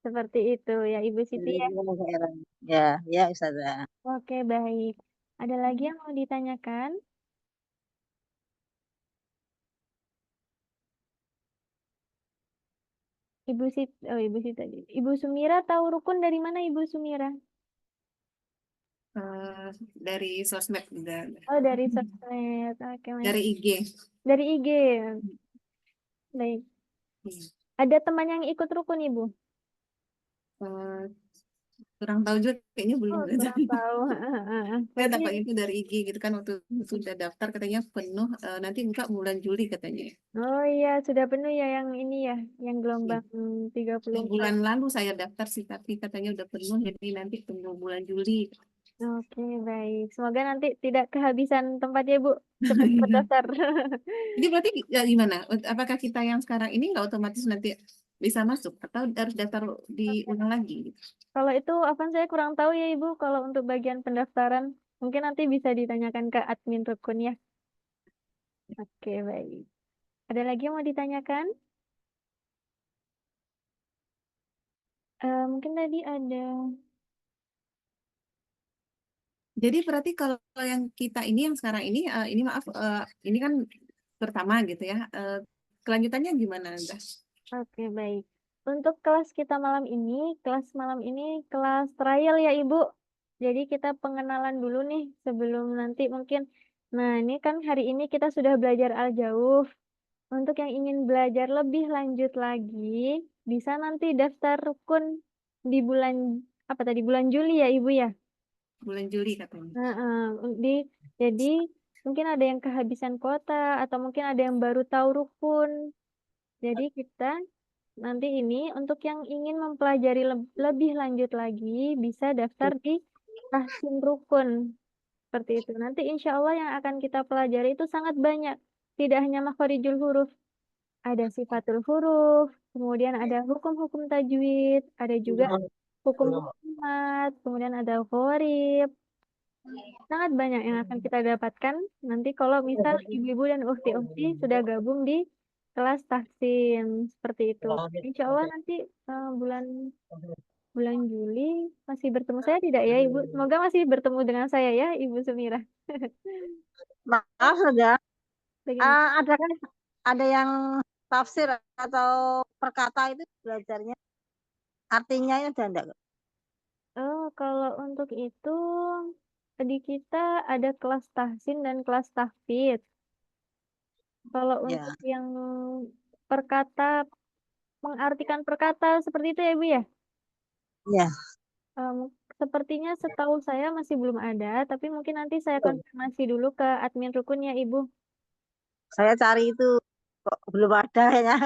Seperti itu ya Ibu Siti ya. Ya, ya Ustazah. Oke baik. Ada lagi yang mau ditanyakan? Ibu Sita. Ibu Sumira tahu rukun dari mana Ibu Sumira? Dari sosmed juga, Oh, dari sosmed. Oke, dari IG. dari IG. Baik. Ada teman yang ikut rukun Ibu? Eh, kurang tahu juga, kayaknya belum Oh, ada. kurang tahu. Saya Berarti, dapat itu dari IG gitu kan, waktu sudah daftar katanya penuh, nanti buka bulan Juli katanya. oh iya, sudah penuh ya yang ini ya, yang gelombang Yang 34. bulan lalu saya daftar sih, tapi katanya udah penuh, jadi nanti tunggu bulan Juli. Oke, baik. Semoga nanti tidak kehabisan tempatnya, Bu. Cepat daftar. Jadi berarti ya gimana? Apakah kita yang sekarang ini nggak otomatis nanti bisa masuk atau harus daftar diulang lagi gitu? Kalau itu apa saya kurang tahu ya, Ibu. Kalau untuk bagian pendaftaran, mungkin nanti bisa ditanyakan ke admin rukun ya. Oke, baik. Ada lagi yang mau ditanyakan? Mungkin tadi ada. Jadi berarti kalau yang kita ini yang sekarang ini maaf, ini kan pertama gitu ya. Kelanjutannya gimana, Anda? Oke, baik. Untuk kelas kita malam ini, kelas trial ya, Ibu. Jadi kita pengenalan dulu nih sebelum nanti mungkin. Nah, ini kan hari ini kita sudah belajar al-jauf. Untuk yang ingin belajar lebih lanjut lagi, bisa nanti daftar rukun di bulan apa tadi bulan Juli ya, Ibu ya. Bulan Juli katanya. Jadi mungkin ada yang kehabisan kuota atau mungkin ada yang baru tahu rukun. Jadi kita nanti ini untuk yang ingin mempelajari lebih lanjut lagi bisa daftar di tahsin rukun seperti itu. Nanti insya Allah yang akan kita pelajari itu sangat banyak. Tidak hanya makhorijul huruf, ada sifatul huruf, kemudian ada hukum-hukum tajwid, ada juga hukum-hukum mat, kemudian ada gharib. Sangat banyak yang akan kita dapatkan nanti kalau misal ibu-ibu dan ukti-ukti sudah gabung di kelas tahsin seperti itu. Insya Allah nanti bulan bulan Juli masih bertemu saya tidak ya Ibu? Semoga masih bertemu dengan saya ya Ibu Sumira. Maaf saja. Bagaimana? Ada kan ada yang tafsir atau perkata itu belajarnya artinya ada enggak? Oh, kalau untuk itu di kita ada kelas tahsin dan kelas tahfidz. Kalau Ya, untuk yang perkata, mengartikan perkata seperti itu ya, Bu ya? ya. Em, Sepertinya setahu saya masih belum ada, tapi mungkin nanti saya konfirmasi dulu ke admin rukunnya, Ibu. Saya cari itu kok belum ada ya.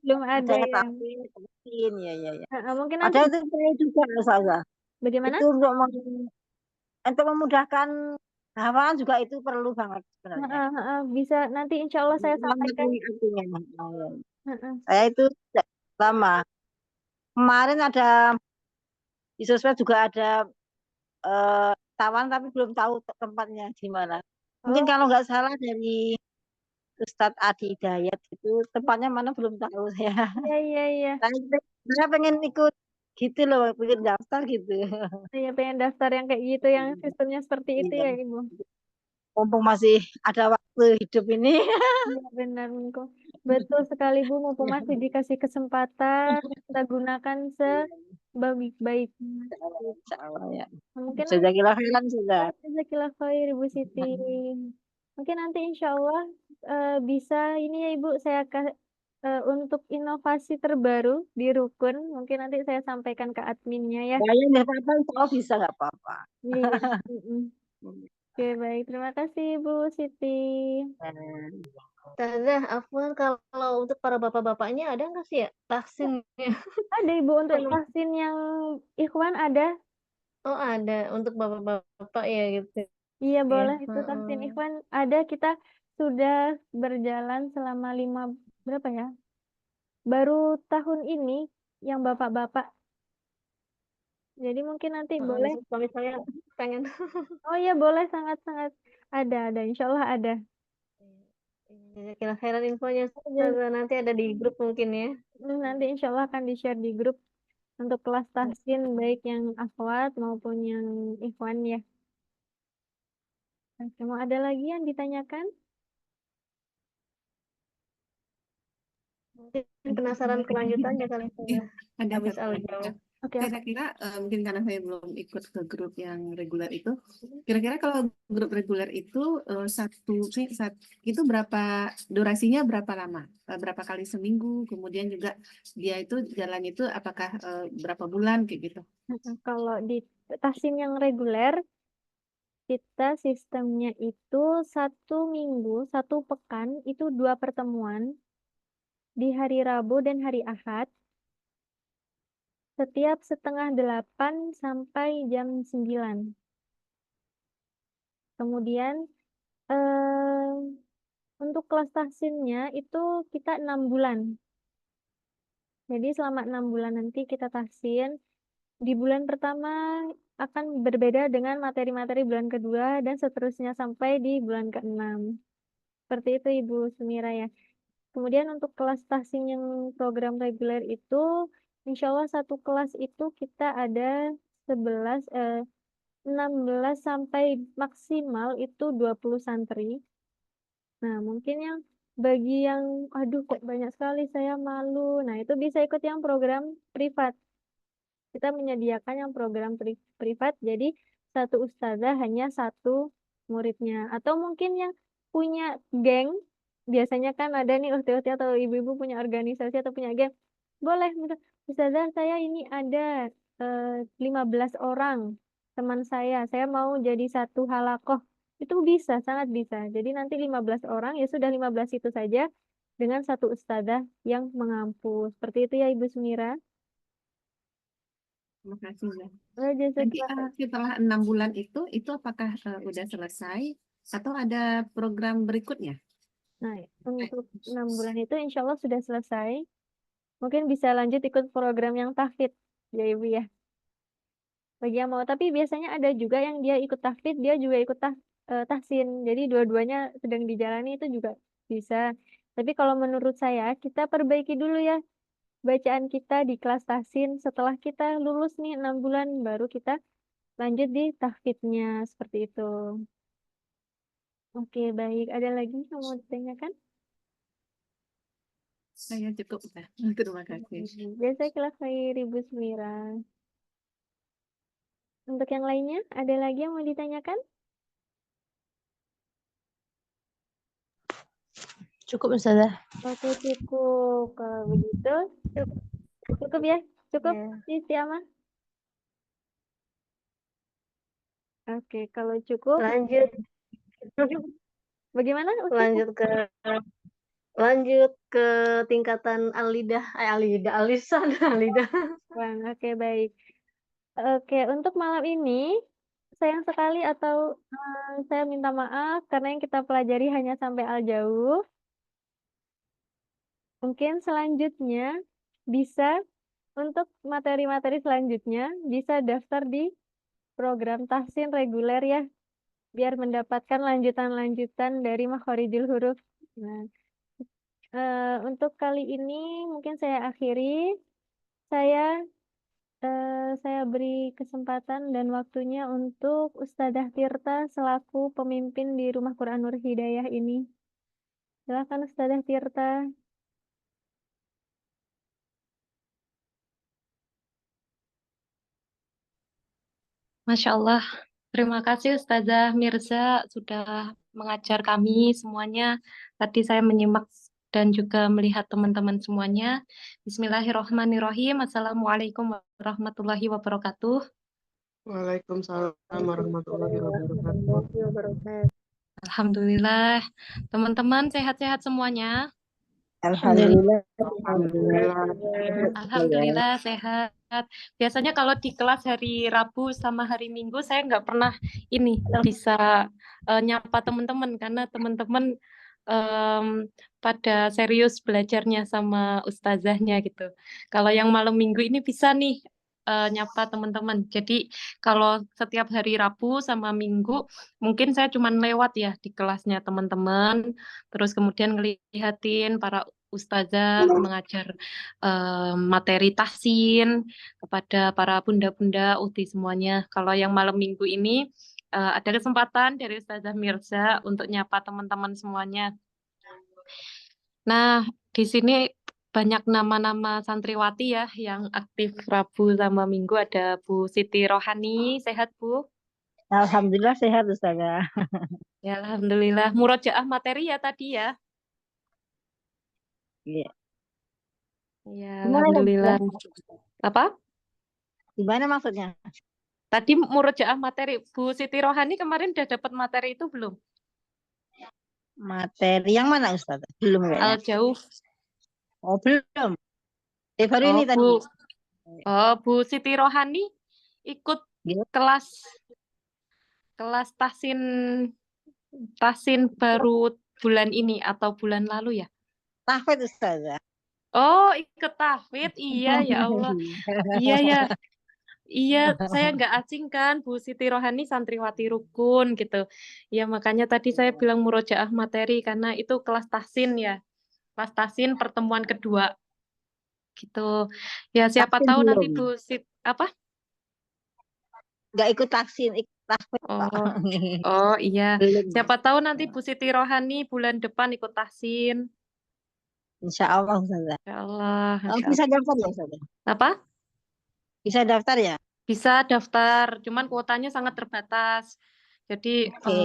Belum ada Adanya ya. tafsir, mungkin ya, ya, ya. Mungkin nanti Padahal itu perlu juga loh saya. bagaimana? Itu untuk memudahkan hafalan juga itu perlu banget sebenarnya. Bisa nanti insya Allah saya sampaikan. Memahami artinya. Heeh. Saya itu tidak lama. Kemarin ada di sosmed juga ada tawan tapi belum tahu tempatnya di mana. Mungkin Oh, kalau nggak salah dari Ustadz Adi Hidayat itu tempatnya mana belum tahu saya. iya, iya, iya. Saya pengen ikut gitu loh, pengen daftar gitu. Saya pengen daftar yang kayak gitu, yang sistemnya seperti itu Iya. ya, Ibu. Mumpung masih ada waktu hidup ini. Iya, benar, Minggu. Betul sekali, Bu. Mumpung masih dikasih kesempatan, kita gunakan sebaik-baiknya. Insya Allah ya. Mungkin nanti Jazakillah khairan sudah. Jazakallah khair Ibu Siti. Mungkin nanti insya Allah bisa ini ya Ibu untuk inovasi terbaru di rukun mungkin nanti saya sampaikan ke adminnya ya. Saya nggak apa-apa, kalau bisa nggak apa-apa. Iya. Mm-mm. Oke baik terima kasih Ibu Siti. Ustazah, Afwan, kalau untuk para bapak-bapaknya ada nggak sih ya vaksinnya? Ada Ibu untuk Belum. vaksin yang Ikhwan ada. Oh ada untuk bapak-bapak ya gitu Iya ya. boleh itu vaksin Ikhwan ada kita sudah berjalan selama berapa ya? Baru tahun ini yang bapak-bapak. Jadi mungkin nanti boleh. Suami saya pengen. Oh iya boleh sangat-sangat ada insya Allah ada. Kira khairan infonya Ustazah. Nanti ada di grup mungkin ya. Nanti insya Allah akan di-share di grup untuk kelas tahsin baik yang akhwat maupun yang ikhwan ya. Oke, mau ada lagi yang ditanyakan? Mungkin penasaran kelanjutannya kali saya Ada habis satu lagi, Al-Jaw. Kak. Oke, Kira-kira mungkin karena saya belum ikut ke grup yang reguler itu, kira-kira kalau grup reguler itu itu berapa durasinya berapa lama? Berapa kali seminggu? Kemudian juga dia itu jalan itu apakah berapa bulan kayak gitu? kalau di tahsin yang reguler, kita sistemnya itu 1 minggu, 1 pekan, itu 2 pertemuan di hari Rabu dan hari Ahad, setiap 7:30 sampai jam 9. Kemudian eh, untuk kelas tahsinnya itu kita 6 bulan. Jadi selama 6 bulan nanti kita tahsin. Di bulan pertama akan berbeda dengan materi-materi bulan kedua dan seterusnya sampai di bulan ke-6. Seperti itu Ibu Sumira ya. Kemudian untuk kelas tahsin yang program reguler itu, insya Allah satu kelas itu kita ada 16 sampai maksimal itu 20 santri. Nah, mungkin yang bagi yang, aduh kok banyak sekali saya malu. Nah, itu bisa ikut yang program privat. Kita menyediakan yang program privat, jadi satu ustazah hanya satu muridnya. Atau mungkin yang punya geng, biasanya kan ada nih ukti-ukti atau ibu-ibu punya organisasi atau punya geng. Boleh, misal, ustazah saya ini ada 15 orang teman saya mau jadi satu halakoh. Itu bisa, sangat bisa. Jadi nanti 15 orang, ya sudah 15 itu saja dengan satu ustazah yang mengampu. Seperti itu ya Ibu Sumira. Terima kasih ya. Nanti Nanti setelah 6 bulan itu apakah udah selesai atau ada program berikutnya? Nah, untuk 6 bulan itu insya Allah sudah selesai. Mungkin bisa lanjut ikut program yang tahfidz, ya Ibu ya. Bagi yang mau, tapi biasanya ada juga yang dia ikut tahfidz, dia juga ikut tahsin. Jadi dua-duanya sedang dijalani itu juga bisa. Tapi kalau menurut saya, kita perbaiki dulu ya bacaan kita di kelas tahsin. Setelah kita lulus nih 6 bulan, baru kita lanjut di tahfidznya, seperti itu. Oke, baik. Ada lagi yang mau ditanyakan? Saya cukup ya. Terima kasih. Jazakallah khair Ibu Semira. Untuk yang lainnya, ada lagi yang mau ditanyakan? Cukup Ustazah. Oke, cukup. Kalau begitu, cukup ya? Cukup, Ya. Istiamah? Oke, kalau cukup, Lanjut bagaimana Ustaz? lanjut ke tingkatan Al-Lidah, Al-Lisan, Al-Lidah. Bang, oke, baik. Oke, untuk malam ini, sayang sekali atau saya minta maaf karena yang kita pelajari hanya sampai al-jauh. Mungkin selanjutnya bisa untuk materi-materi selanjutnya bisa daftar di program tahsin reguler ya, biar mendapatkan lanjutan-lanjutan dari makhorijul huruf. Nah, untuk kali ini mungkin saya akhiri. Saya beri kesempatan dan waktunya untuk Ustadzah Tirta selaku pemimpin di Rumah Quran Nur Hidayah ini. Silakan Ustadzah Tirta. Masya Allah, terima kasih Ustazah Mirza sudah mengajar kami semuanya. Tadi saya menyimak dan juga melihat teman-teman semuanya. Bismillahirrahmanirrahim. Assalamualaikum warahmatullahi wabarakatuh. Waalaikumsalam warahmatullahi wabarakatuh. Alhamdulillah, teman-teman sehat-sehat semuanya. Alhamdulillah. Alhamdulillah sehat. Biasanya kalau di kelas hari Rabu sama hari Minggu saya nggak pernah ini bisa nyapa teman-teman karena teman-teman pada serius belajarnya sama ustazahnya gitu. Kalau yang malam Minggu ini bisa nih nyapa teman-teman. Jadi kalau setiap hari Rabu sama Minggu mungkin saya cuma lewat ya di kelasnya teman-teman. Terus kemudian ngelihatin para ustazah mengajar materi tahsin kepada para bunda-bunda ukti semuanya. Kalau yang malam Minggu ini ada kesempatan dari Ustazah Mirza untuk nyapa teman-teman semuanya. Nah, di sini banyak nama-nama santriwati ya yang aktif Rabu sama Minggu. Ada Bu Siti Rohani, sehat Bu? Alhamdulillah sehat Ustazah. Ya, alhamdulillah. Murojaah materi ya tadi ya. Iya. Ya, Gimana alhamdulillah. Ustazah? Apa? Gimana maksudnya? Tadi murojaah materi Bu Siti Rohani kemarin udah dapat materi itu belum? Materi yang mana Ustazah? Belum kayaknya. Al-Jauh. Oh, belum. Baru Oh, ini tadi. Bu Siti Rohani ikut Iya. kelas tahsin baru bulan ini atau bulan lalu ya? Tahfidz Ustazah. Oh, ikut tahfidz. Iya, ya Allah. Iya ya. Iya, saya nggak asing kan, Bu Siti Rohani santriwati rukun gitu. Ya makanya tadi saya bilang murojaah materi karena itu kelas tahsin ya. Kelas tahsin pertemuan kedua gitu. Ya siapa Tahsin tahu nanti belum. Bu Sit apa? Nggak ikut tahsin, ikut tahfidz Pak. Oh iya. Belum. Siapa tahu nanti Bu Siti Rohani bulan depan ikut tahsin. Insya Allah Ustazah. Ya Allah, Oh, Masya bisa Allah. daftar ya Ustazah? Apa? Bisa daftar ya? Bisa daftar, cuman kuotanya sangat terbatas. Jadi Oke.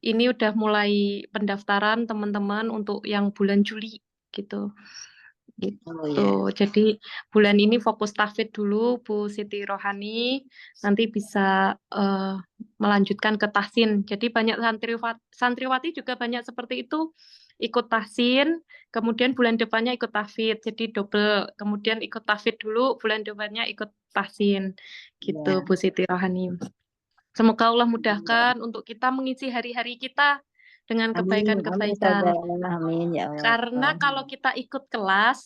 ini udah mulai pendaftaran teman-teman untuk yang bulan Juli gitu. Oh Gitu. ya. Jadi bulan ini fokus tahfidz dulu Bu Siti Rohani, nanti bisa melanjutkan ke tahsin. Jadi banyak santriwati juga banyak seperti itu ikut tahsin, kemudian bulan depannya ikut tahfidz. Jadi double, kemudian ikut tahfidz dulu, bulan depannya ikut tahsin. Gitu Ya. Bu Siti Rohani. Semoga Allah mudahkan untuk kita mengisi hari-hari kita dengan Amin, amin kebaikan-kebaikan. Ustazah. Amin ya Allah. Karena kalau kita ikut kelas,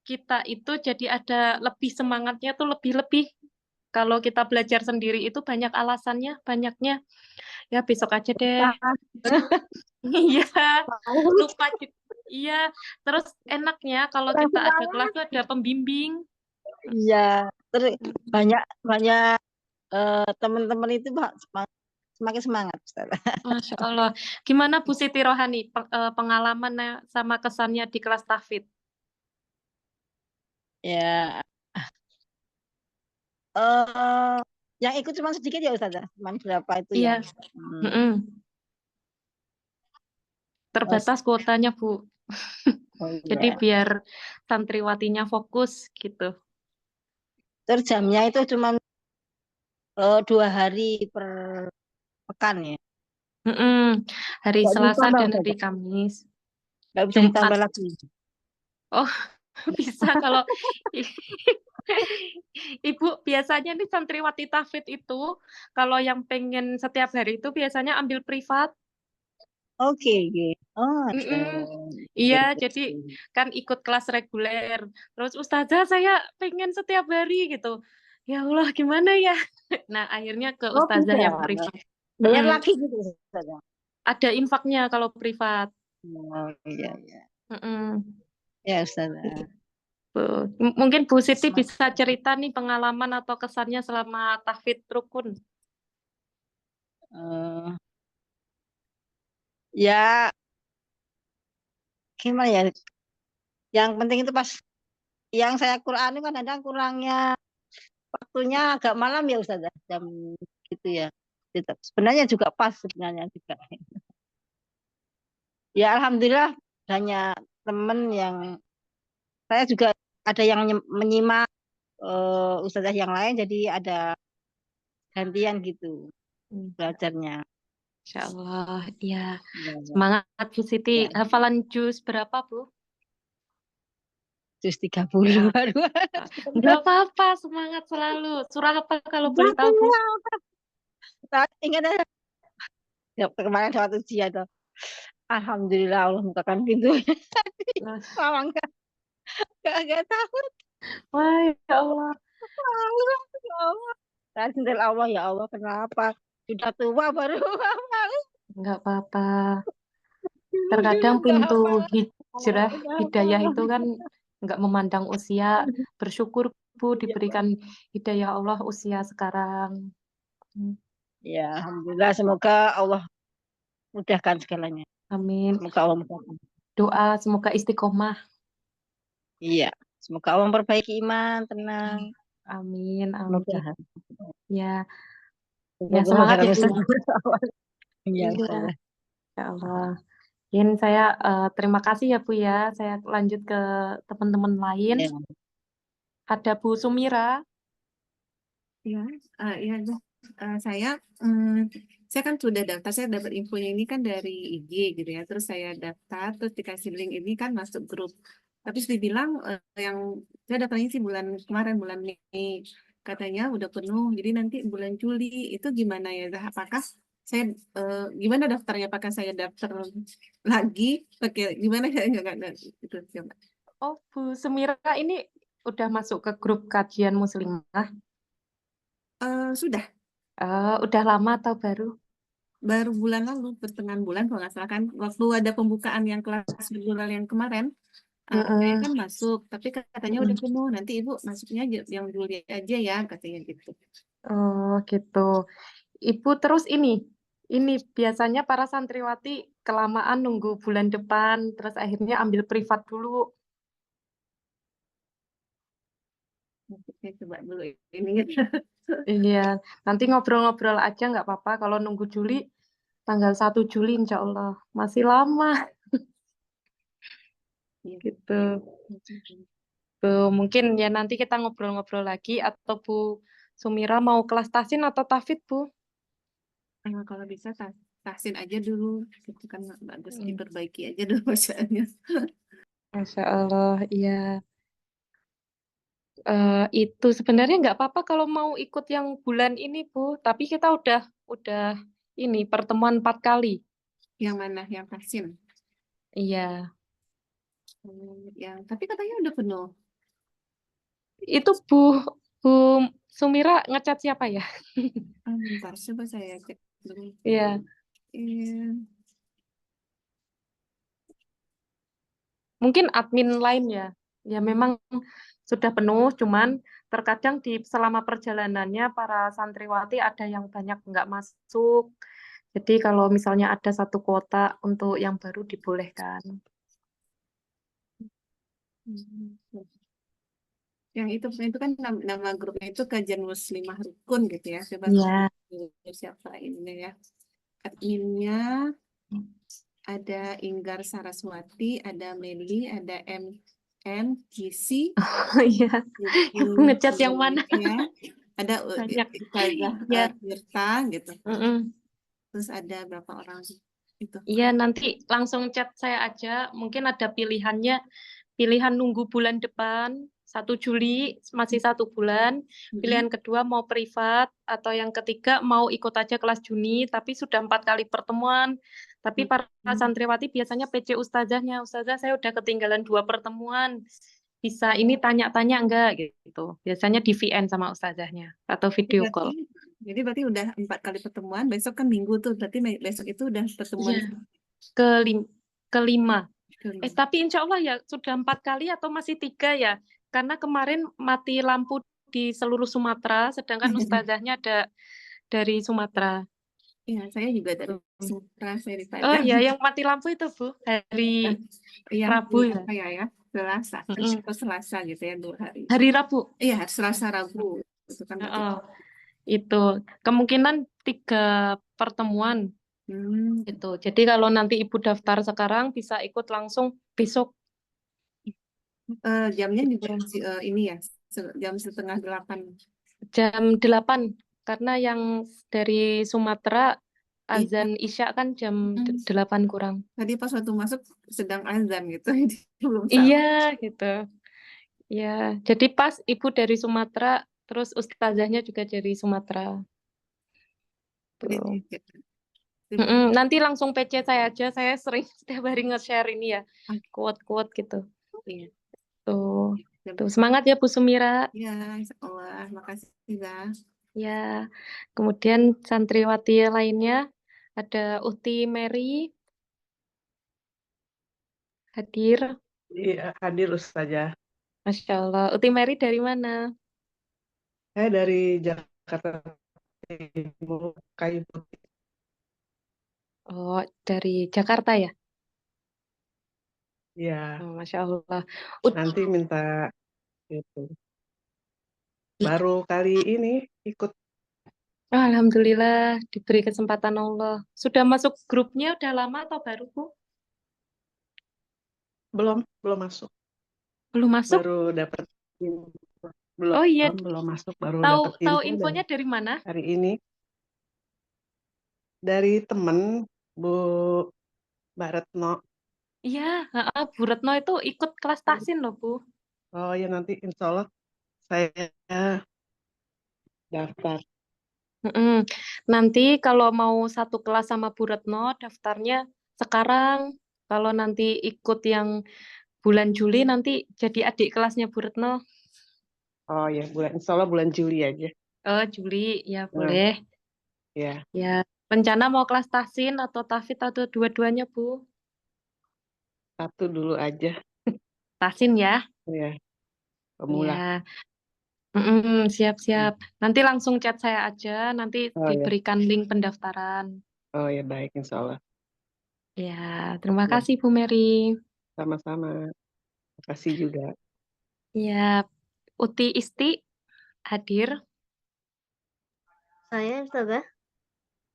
kita itu jadi ada lebih semangatnya tuh lebih-lebih. Kalau kita belajar sendiri itu banyak alasannya, banyaknya. Ya besok aja deh. Iya, lupa. Iya, terus enaknya kalau kita ada kelas tuh ada pembimbing. Iya, terus banyak teman-teman itu semakin semangat Ustazah. Masya Allah. Gimana Bu Siti Rohani pengalamannya sama kesannya di kelas tahfidz? Ya, eh yang ikut cuma sedikit ya Ustazah, cuma berapa itu ya. Iya. Terbatas kuotanya Bu. Oh, Jadi iya. biar santriwatinya fokus gitu. Terus jamnya itu cuma 2 hari per pekan ya. Hari Nggak Selasa ditambah, dan hari Ustazah. Kamis. Nggak bisa Jumat. ditambah lagi. Oh, bisa kalau Ibu biasanya nih santriwati tahfidz itu kalau yang pengen setiap hari itu biasanya ambil privat. Oke. Oh, Iya, jadi kan ikut kelas reguler. Terus Ustazah saya pengen setiap hari gitu. Ya Allah, gimana ya? Nah, akhirnya ke Ustazah bisa. yang privat. Bayar lagi gitu Ustazah. Ada infaknya kalau privat. Oh iya. Mm-mm. Ya Ustazah. Mungkin Bu Siti bisa cerita nih pengalaman atau kesannya selama tahfidz rukun. Ya gimana ya? Yang penting itu pas yang saya Quran itu kan kadang kurangnya waktunya agak malam ya Ustazah, jam gitu ya. Sebenarnya juga pas sebenarnya juga. Ya alhamdulillah banyak teman yang saya juga ada yang menyimak Ustazah yang lain, jadi ada gantian gitu belajarnya. Insya Allah, ya. Semangat Bu Siti. Ya. Hafalan juz berapa Bu? Juz 30 baru. Enggak apa-apa, semangat selalu. Surah apa kalau boleh tahu Bu? Ingat aja. Ya, kemarin suatu ujian tuh. Alhamdulillah Allah bukakan pintu. Malah enggak tahu. Wah, ya Allah. Ya Allah. Saya sendiri Allah ya Allah, kenapa? Sudah tua baru Enggak apa-apa. Terkadang pintu hijrah, hidayah itu kan enggak memandang usia. Bersyukur Bu diberikan hidayah Allah usia sekarang. Ya, alhamdulillah, semoga Allah mudahkan segalanya. Amin. Semoga Allah mudahkan. Doa semoga istiqomah. Iya, semoga Allah memperbaiki iman, tenang, Amin, amin. mudah-mudahan. Ya, ya Mudah-mudahan semangat ya barang Bu. usaha. Iya, Iya, Allah. ya Allah. Mungkin saya terima kasih ya Bu ya. Saya lanjut ke teman-teman lain. Ya. Ada Bu Sumira. Ya, ya, Zah. Saya, mm, saya kan sudah daftar. Saya dapat infonya ini kan dari IG gitu ya. Terus saya daftar, terus dikasih link ini kan masuk grup. Tapi sudah bilang yang saya daftarnya sih bulan kemarin, bulan Mei, katanya udah penuh. Jadi nanti bulan Juli itu gimana ya, Zah? Apakah saya gimana daftarnya? Apakah saya daftar lagi? Pakai gimana ya? Nggak, itu coba. Oh, Bu Sumira ini udah masuk ke grup kajian muslimah. Sudah. Udah lama atau baru? Baru bulan lalu, pertengahan bulan kalau nggak salah kan, waktu ada pembukaan yang kelas virtual yang kemarin, saya Mm-mm. kan masuk, tapi katanya udah penuh, nanti ibu masuknya yang Juli aja ya, katanya gitu. Oh, gitu. Ibu terus ini biasanya para santriwati kelamaan nunggu bulan depan, terus akhirnya ambil privat dulu. Saya coba dulu ini. Iya, nanti ngobrol-ngobrol aja nggak apa-apa. Kalau nunggu Juli, tanggal 1 Juli insya Allah. Masih lama Iya. gitu. Tuh, mungkin ya nanti kita ngobrol-ngobrol lagi atau Bu Sumira mau kelas tahsin atau tahfidz, Bu? Kalau bisa tahsin aja dulu, itu kan bagus, Hmm. diperbaiki aja dulu bacaannya. Masya Allah, iya. Itu sebenarnya nggak apa-apa kalau mau ikut yang bulan ini, Bu. Tapi kita udah ini pertemuan 4 kali. Yang mana? Yang tahsin? Iya, Yang, tapi katanya udah penuh. itu Bu Sumira ngecat siapa ya? Bentar, coba saya cek dulu. Iya, mungkin admin lain ya. Ya memang sudah penuh, cuman terkadang di selama perjalanannya para santriwati ada yang banyak nggak masuk. Jadi kalau misalnya ada satu kuota untuk yang baru dibolehkan. Yang itu kan nama grupnya itu Kajian Muslimah Rukun gitu ya. Coba Iya. siapa ini ya. Adminnya ada Inggar Saraswati, ada Meli, ada MGC, Iya. Ibu ngecat yang mana? ya. Ada Banyak. Ustazah Ya. Tirta gitu. Mm-mm. Terus ada berapa orang itu? Iya, nanti langsung chat saya aja. Mungkin ada pilihannya, pilihan nunggu bulan depan, 1 Juli, masih 1 bulan. Pilihan kedua mau privat, atau yang ketiga mau ikut aja kelas Juni, tapi sudah 4 kali pertemuan. Tapi para santriwati biasanya PC ustazahnya, ustazah saya udah ketinggalan 2 pertemuan. Bisa ini tanya-tanya enggak gitu. Biasanya di VN sama ustazahnya, atau video call. Jadi berarti udah 4 kali pertemuan, besok kan Minggu tuh, berarti besok itu udah pertemuan Iya. Kelima. Tapi insya Allah ya sudah 4 kali atau masih 3 ya. Karena kemarin mati lampu di seluruh Sumatera, sedangkan ustazahnya ada dari Sumatera. Iya, saya juga dari Sumatera, saya di Oh Padang. iya, yang mati lampu itu Bu, hari Iya, Rabu ya. ya, Selasa, atau Selasa gitu ya, 2 hari. Hari Rabu. Iya, Selasa Rabu. Itu kan itu kemungkinan 3 pertemuan. Itu. Jadi kalau nanti Ibu daftar sekarang bisa ikut langsung besok. Jamnya juga ini ya, jam 7:30. Jam 8, karena yang dari Sumatera azan Isya kan jam 8 kurang. Tadi pas waktu masuk sedang azan gitu, jadi belum Iya, sampai. gitu. Ya, jadi pas Ibu dari Sumatera, terus ustazahnya juga dari Sumatera. Tuh. Nanti langsung PC saya aja, saya sering setiap hari nge-share ini ya, quote-quote gitu. Iya. Tuh, semangat ya Bu Sumira. Ya, insya Allah. Makasih, Zah. Ya, kemudian santriwati lainnya ada Uhti Mary hadir. Iya, hadir Ustazah. Masya Allah. Uhti Mary dari mana? Saya dari Jakarta Timur, Kayu Putih. Oh, dari Jakarta ya? Ya, Oh, Masya Allah. nanti minta itu. Baru kali ini ikut. Alhamdulillah diberi kesempatan Allah. Sudah masuk grupnya udah lama atau baru, Bu? Belum masuk. Belum masuk? Baru dapat info. Oh iya, Belum masuk, baru tahu dapat tahu info dan infonya dari mana? hari ini dari temen Bu Mbak Retno. Iya, Bu Retno itu ikut kelas tahsin loh, Bu. Oh ya, nanti insya Allah saya daftar. Mm-mm. Nanti kalau mau satu kelas sama Bu Retno, daftarnya sekarang. Kalau nanti ikut yang bulan Juli, nanti jadi adik kelasnya Bu Retno. Oh ya, insya Allah bulan Juli aja. Oh, Juli, ya Nah, boleh. ya, Ya, rencana mau kelas tahsin atau tahfidz atau dua-duanya, Bu? satu dulu aja. Tahsin ya. Ya, pemula. Ya, siap-siap. Nanti langsung chat saya aja, nanti Oh ya, diberikan link pendaftaran. oh ya baik, insya Allah. Ya, terima Ya, kasih Bu Mary. sama-sama. Terima kasih juga. Ya, Uti Isti hadir. Saya Ustazah,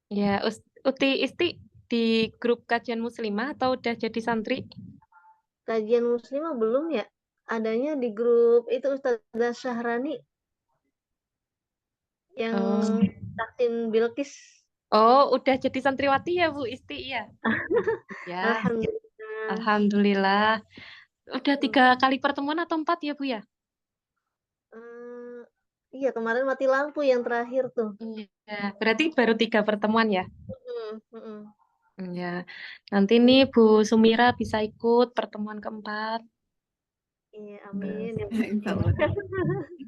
Ya, Uti Isti di grup kajian muslimah atau udah jadi santri? kajian muslimah belum ya? Adanya di grup itu Ustazah Syahrani yang Oh, Taksin Bilkis. oh, udah jadi santriwati ya Bu Isti ya? Ya, Alhamdulillah. alhamdulillah. Udah 3 kali pertemuan atau 4 ya Bu ya? Iya kemarin mati lampu yang terakhir tuh. Iya, berarti baru 3 pertemuan ya? Mm-mm. Ya, nanti nih Bu Sumira bisa ikut pertemuan keempat. Iya amin. Insya Allah.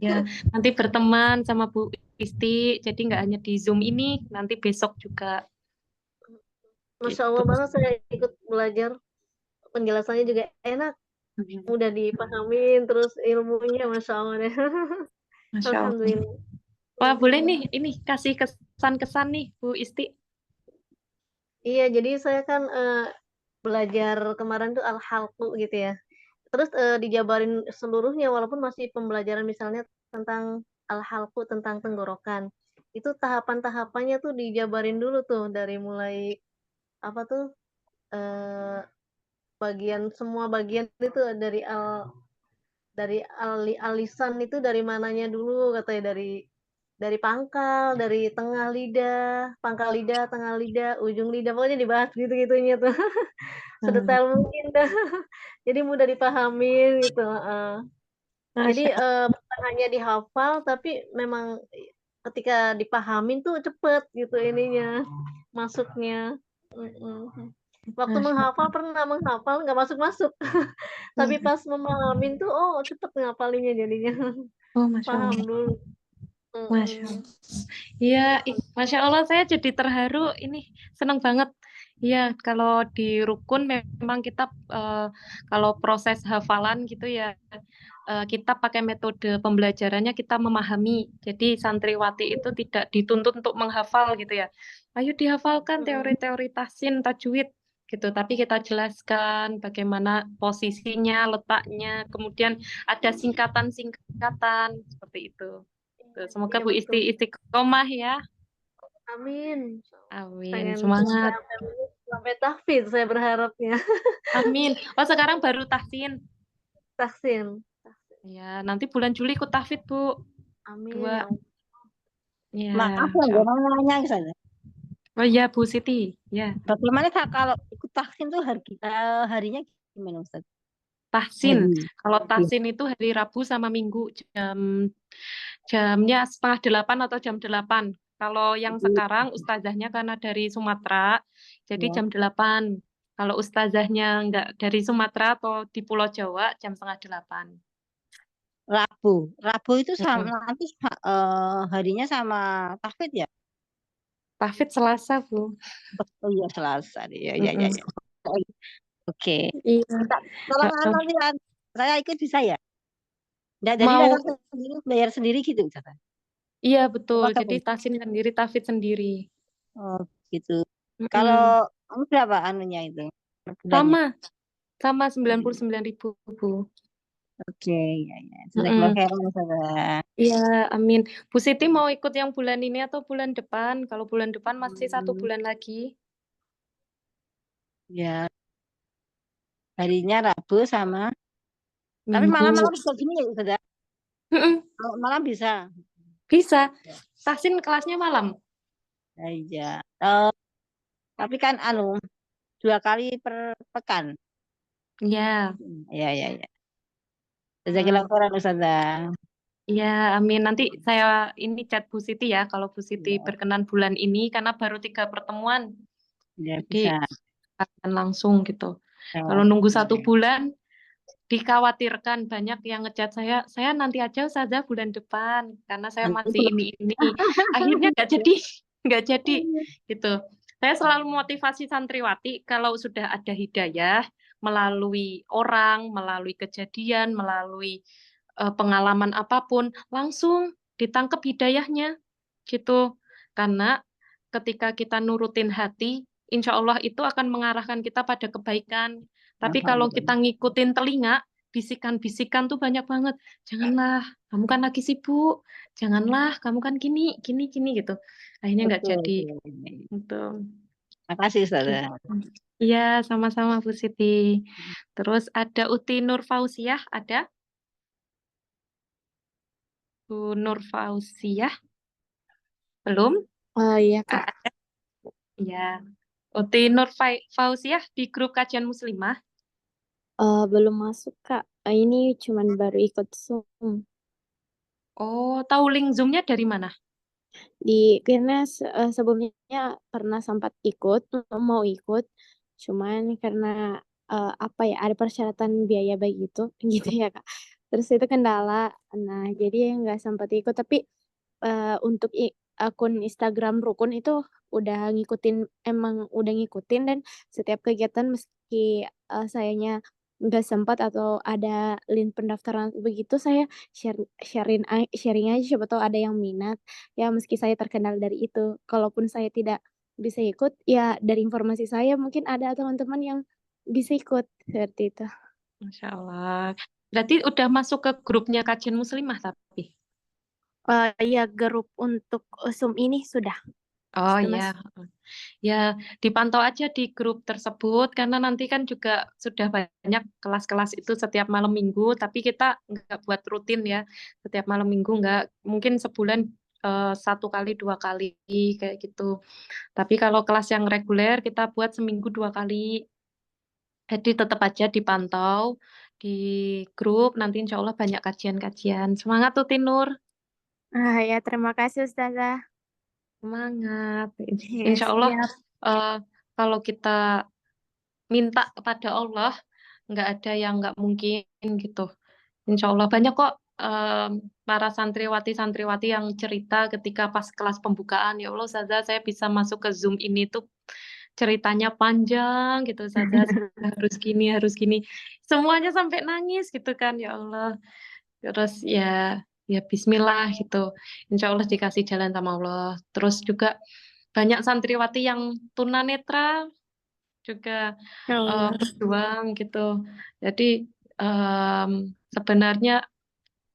Ya, nanti berteman sama Bu Isti, jadi nggak hanya di Zoom ini, nanti besok juga. Masya Gitu. Allah banget saya ikut belajar. Penjelasannya juga enak, mudah dipahamin, terus ilmunya Masya Allah deh. Masya Allah. Alhamdulillah. Wah, boleh nih, ini kasih kesan-kesan nih Bu Isti. Iya, jadi saya kan belajar kemarin tuh al-halqu gitu ya. Terus dijabarin seluruhnya walaupun masih pembelajaran misalnya tentang al-halqu tentang tenggorokan. Itu tahapan-tahapannya tuh dijabarin dulu tuh dari mulai apa tuh semua bagian itu dari alisan itu dari mananya dulu katanya dari pangkal, dari tengah lidah, pangkal lidah, tengah lidah, ujung lidah, pokoknya dibahas gitu-gitunya tuh. Sedetail mungkin dah. Jadi mudah dipahamin gitu. Jadi Masya bukan hanya dihafal, tapi memang ketika dipahamin tuh cepet gitu ininya, masuknya. Waktu menghafal pernah menghafal nggak masuk-masuk. Tapi pas memahamin tuh, oh cepet ngapalinnya jadinya. Oh, Masya Paham Allah. dulu. Masya Allah. Iya, Masya Allah saya jadi terharu. Ini senang banget. Iya, kalau di rukun memang kita kalau proses hafalan gitu ya, kita pakai metode pembelajarannya kita memahami. Jadi santriwati itu tidak dituntut untuk menghafal gitu ya. Ayo dihafalkan teori-teori tahsin, tajwid gitu. Tapi kita jelaskan bagaimana posisinya, letaknya, kemudian ada singkatan-singkatan seperti itu. Tuh, semoga Iya Bu betul. Isti istiqomah ya. Amin. Amin. Pengen Semangat. sampai tahfidz saya berharapnya. Amin. Oh, sekarang baru tahsin. Tahsin. Ya, nanti bulan Juli ikut tahfidz, Bu. Amin. 2. Ya Allah. Ya, Maaf ya, Insya gue Allah. mau nanya Ustazah. Oh iya, Bu Siti. Ya, Bagaimana kalau ikut vaksin tuh harinya gimana Ustaz? tahsin. Hari. Kalau tahsin itu hari Rabu sama Minggu jamnya 7:30 atau jam 8. Kalau yang sekarang ustazahnya karena dari Sumatera, jadi Ya. jam 8. Kalau ustazahnya nggak dari Sumatera atau di Pulau Jawa, jam 7:30. Rabu itu sama nanti harinya sama tahfidz ya? Tahfidz Selasa, Bu. Oh iya Selasa. Iya iya iya. Mm-mm. Oke. Iya. Kalau nanti saya ikut bisa ya? Nggak, jadi Mau, bayar sendiri gitu Ustazah? iya betul. Pakai Jadi tahsin sendiri, tahfidz sendiri. Oh gitu. Mm-mm. Kalau berapa anunya itu? Bulannya? Sama, sama 99.000 Bu. Oke, ya, ya. Jazakallah Mm-mm. khairan Ustazah. Iya, amin. Bu Siti mau ikut yang bulan ini atau bulan depan? Kalau bulan depan masih 1 Hmm, bulan lagi. ya, harinya Rabu sama. Tapi Minggu. malam-malam bisa gini ya Ustazah? Mm-mm. Kalau malam bisa. Bisa. Tahsin kelasnya malam. Ya, iya. Tapi kan 2 kali per pekan. Iya. Ya, ya, ya. Jazakallah Hmm. khairan Ustazah. Iya, amin. Nanti saya ini chat Bu Siti ya, kalau Bu Siti Ya, berkenan bulan ini, karena baru 3 pertemuan. ya Jadi bisa. akan langsung gitu. Ya, Kalau nunggu 1 bulan, dikhawatirkan banyak yang ngechat saya nanti aja Ustazah bulan depan, karena saya masih ini. Akhirnya nggak jadi gitu. Saya selalu motivasi santriwati kalau sudah ada hidayah melalui orang, melalui kejadian, melalui pengalaman apapun, langsung ditangkap hidayahnya gitu. Karena ketika kita nurutin hati, insya Allah itu akan mengarahkan kita pada kebaikan. Tapi kalau kita ngikutin telinga, bisikan-bisikan tuh banyak banget. Janganlah, kamu kan lagi sibuk. Janganlah, kamu kan gini, gini, gini gitu. Akhirnya nggak betul, jadi. betul. Gitu. Makasih Ustazah. Iya, sama-sama Bu Siti. Terus ada Uti Nur Fauziah, ada Bu Nur Fauziah, belum? Oh iya Kak, Ada. Iya. Uti Nur Fauziah di grup kajian muslimah. belum masuk Kak. Ini cuman baru ikut Zoom. Oh, tahu link Zoom-nya dari mana? Karena sebelumnya pernah sempat ikut, mau ikut, cuman karena apa ya, ada persyaratan biaya begitu, gitu ya Kak. Terus itu kendala, nah jadi nggak sempat ikut. Tapi untuk akun Instagram Rukun itu emang udah ngikutin, dan setiap kegiatan meski sayanya nggak sempat atau ada link pendaftaran begitu, saya sharing aja, siapa tahu ada yang minat. Ya meski saya terkenal dari itu, kalaupun saya tidak bisa ikut, ya dari informasi saya mungkin ada teman-teman yang bisa ikut, seperti itu. Masya Allah. Berarti udah masuk ke grupnya kajian muslimah tapi. Ya grup untuk Zoom ini sudah Oh sudah ya, masuk. ya dipantau aja di grup tersebut karena nanti kan juga sudah banyak kelas-kelas itu setiap malam minggu, tapi kita nggak buat rutin ya setiap malam minggu, nggak mungkin sebulan 1 kali 2 kali kayak gitu. Tapi kalau kelas yang reguler kita buat seminggu 2 kali. Jadi tetap aja dipantau di grup, nanti insya Allah banyak kajian-kajian. Semangat tuh Tinur, Ya terima kasih Ustazah. semangat. Ya Insya Allah siap. kalau kita minta kepada Allah, nggak ada yang nggak mungkin gitu. Insya Allah banyak kok para santriwati-santriwati yang cerita ketika pas kelas pembukaan, ya Allah Ustazah saya bisa masuk ke Zoom ini tuh ceritanya panjang gitu Ustazah, harus gini. Semuanya sampai nangis gitu kan, ya Allah. Terus ya Bismillah gitu. Insya Allah dikasih jalan sama Allah. Terus juga banyak santriwati yang tunanetra juga Ya Allah. berjuang gitu. Jadi sebenarnya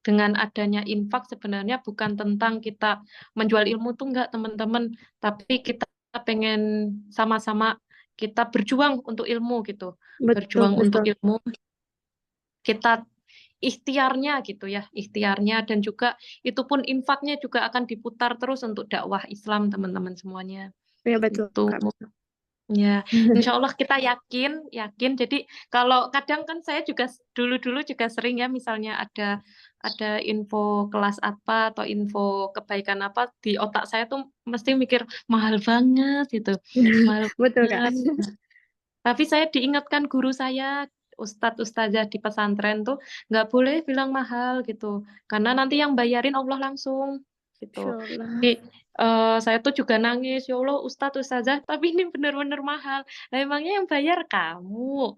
dengan adanya infak sebenarnya bukan tentang kita menjual ilmu tuh enggak teman-teman, tapi kita pengen sama-sama kita berjuang untuk ilmu gitu. Betul, Berjuang untuk betul. ilmu, kita ikhtiarnya gitu ya, ikhtiarnya dan juga itu pun infaknya juga akan diputar terus untuk dakwah Islam teman-teman semuanya. Ya betul, Itu. Kak. Ya, insya Allah kita yakin. Jadi kalau kadang kan saya juga dulu juga sering ya, misalnya ada info kelas apa atau info kebaikan apa di otak saya tuh mesti mikir mahal banget gitu, mahal Betul, Kak. banget. Tapi saya diingatkan guru saya, Ustadz Ustazah di pesantren tuh nggak boleh bilang mahal gitu, karena nanti yang bayarin Allah langsung gitu. Insyaallah. Jadi saya tuh juga nangis, ya Allah Ustadz Ustazah, tapi ini bener-bener mahal. Lah emangnya yang bayar kamu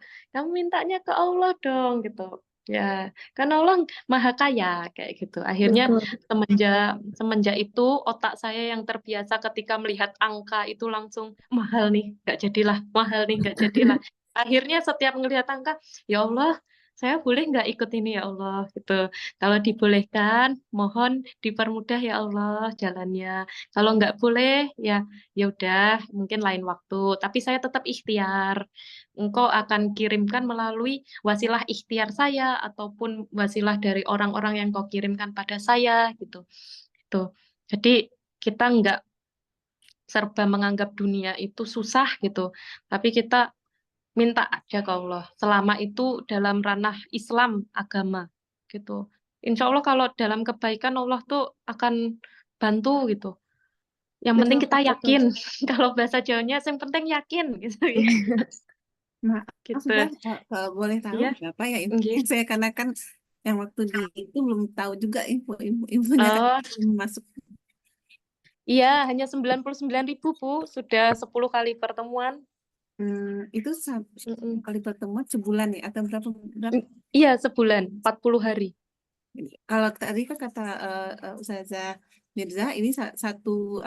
mintanya ke Allah dong gitu. Ya, karena Allah maha kaya kayak gitu. Akhirnya Betul. semenjak itu otak saya yang terbiasa ketika melihat angka itu langsung mahal nih, nggak jadilah, mahal nih, nggak jadilah. Akhirnya setiap ngelihat angka, ya Allah, saya boleh nggak ikut ini ya Allah gitu. Kalau dibolehkan, mohon dipermudah ya Allah jalannya. Kalau nggak boleh, ya ya udah, mungkin lain waktu. Tapi saya tetap ikhtiar. Engkau akan kirimkan melalui wasilah ikhtiar saya ataupun wasilah dari orang-orang yang kau kirimkan pada saya gitu. Tuh. Jadi kita nggak serba menganggap dunia itu susah gitu. Tapi kita minta aja ke Allah. Selama itu dalam ranah Islam, agama gitu. Insya Allah kalau dalam kebaikan Allah tuh akan bantu gitu. Yang penting Betul, kita betul. yakin. Kalau bahasa Jawanya, yang penting yakin gitu ya. Maaf Gitu. Ustazah, kalau boleh tahu Iya. berapa ya Nggih. infonya saya karena kan yang waktu di itu belum tahu juga infonya kan Oh, belum masuk. iya, hanya 99.000 Bu. Sudah 10 kali pertemuan. Itu Mm-mm. kali pertemuan sebulan ya atau berapa? Iya, sebulan, 40 hari. Kalau tadi kan kata Ustazah Mirza ini satu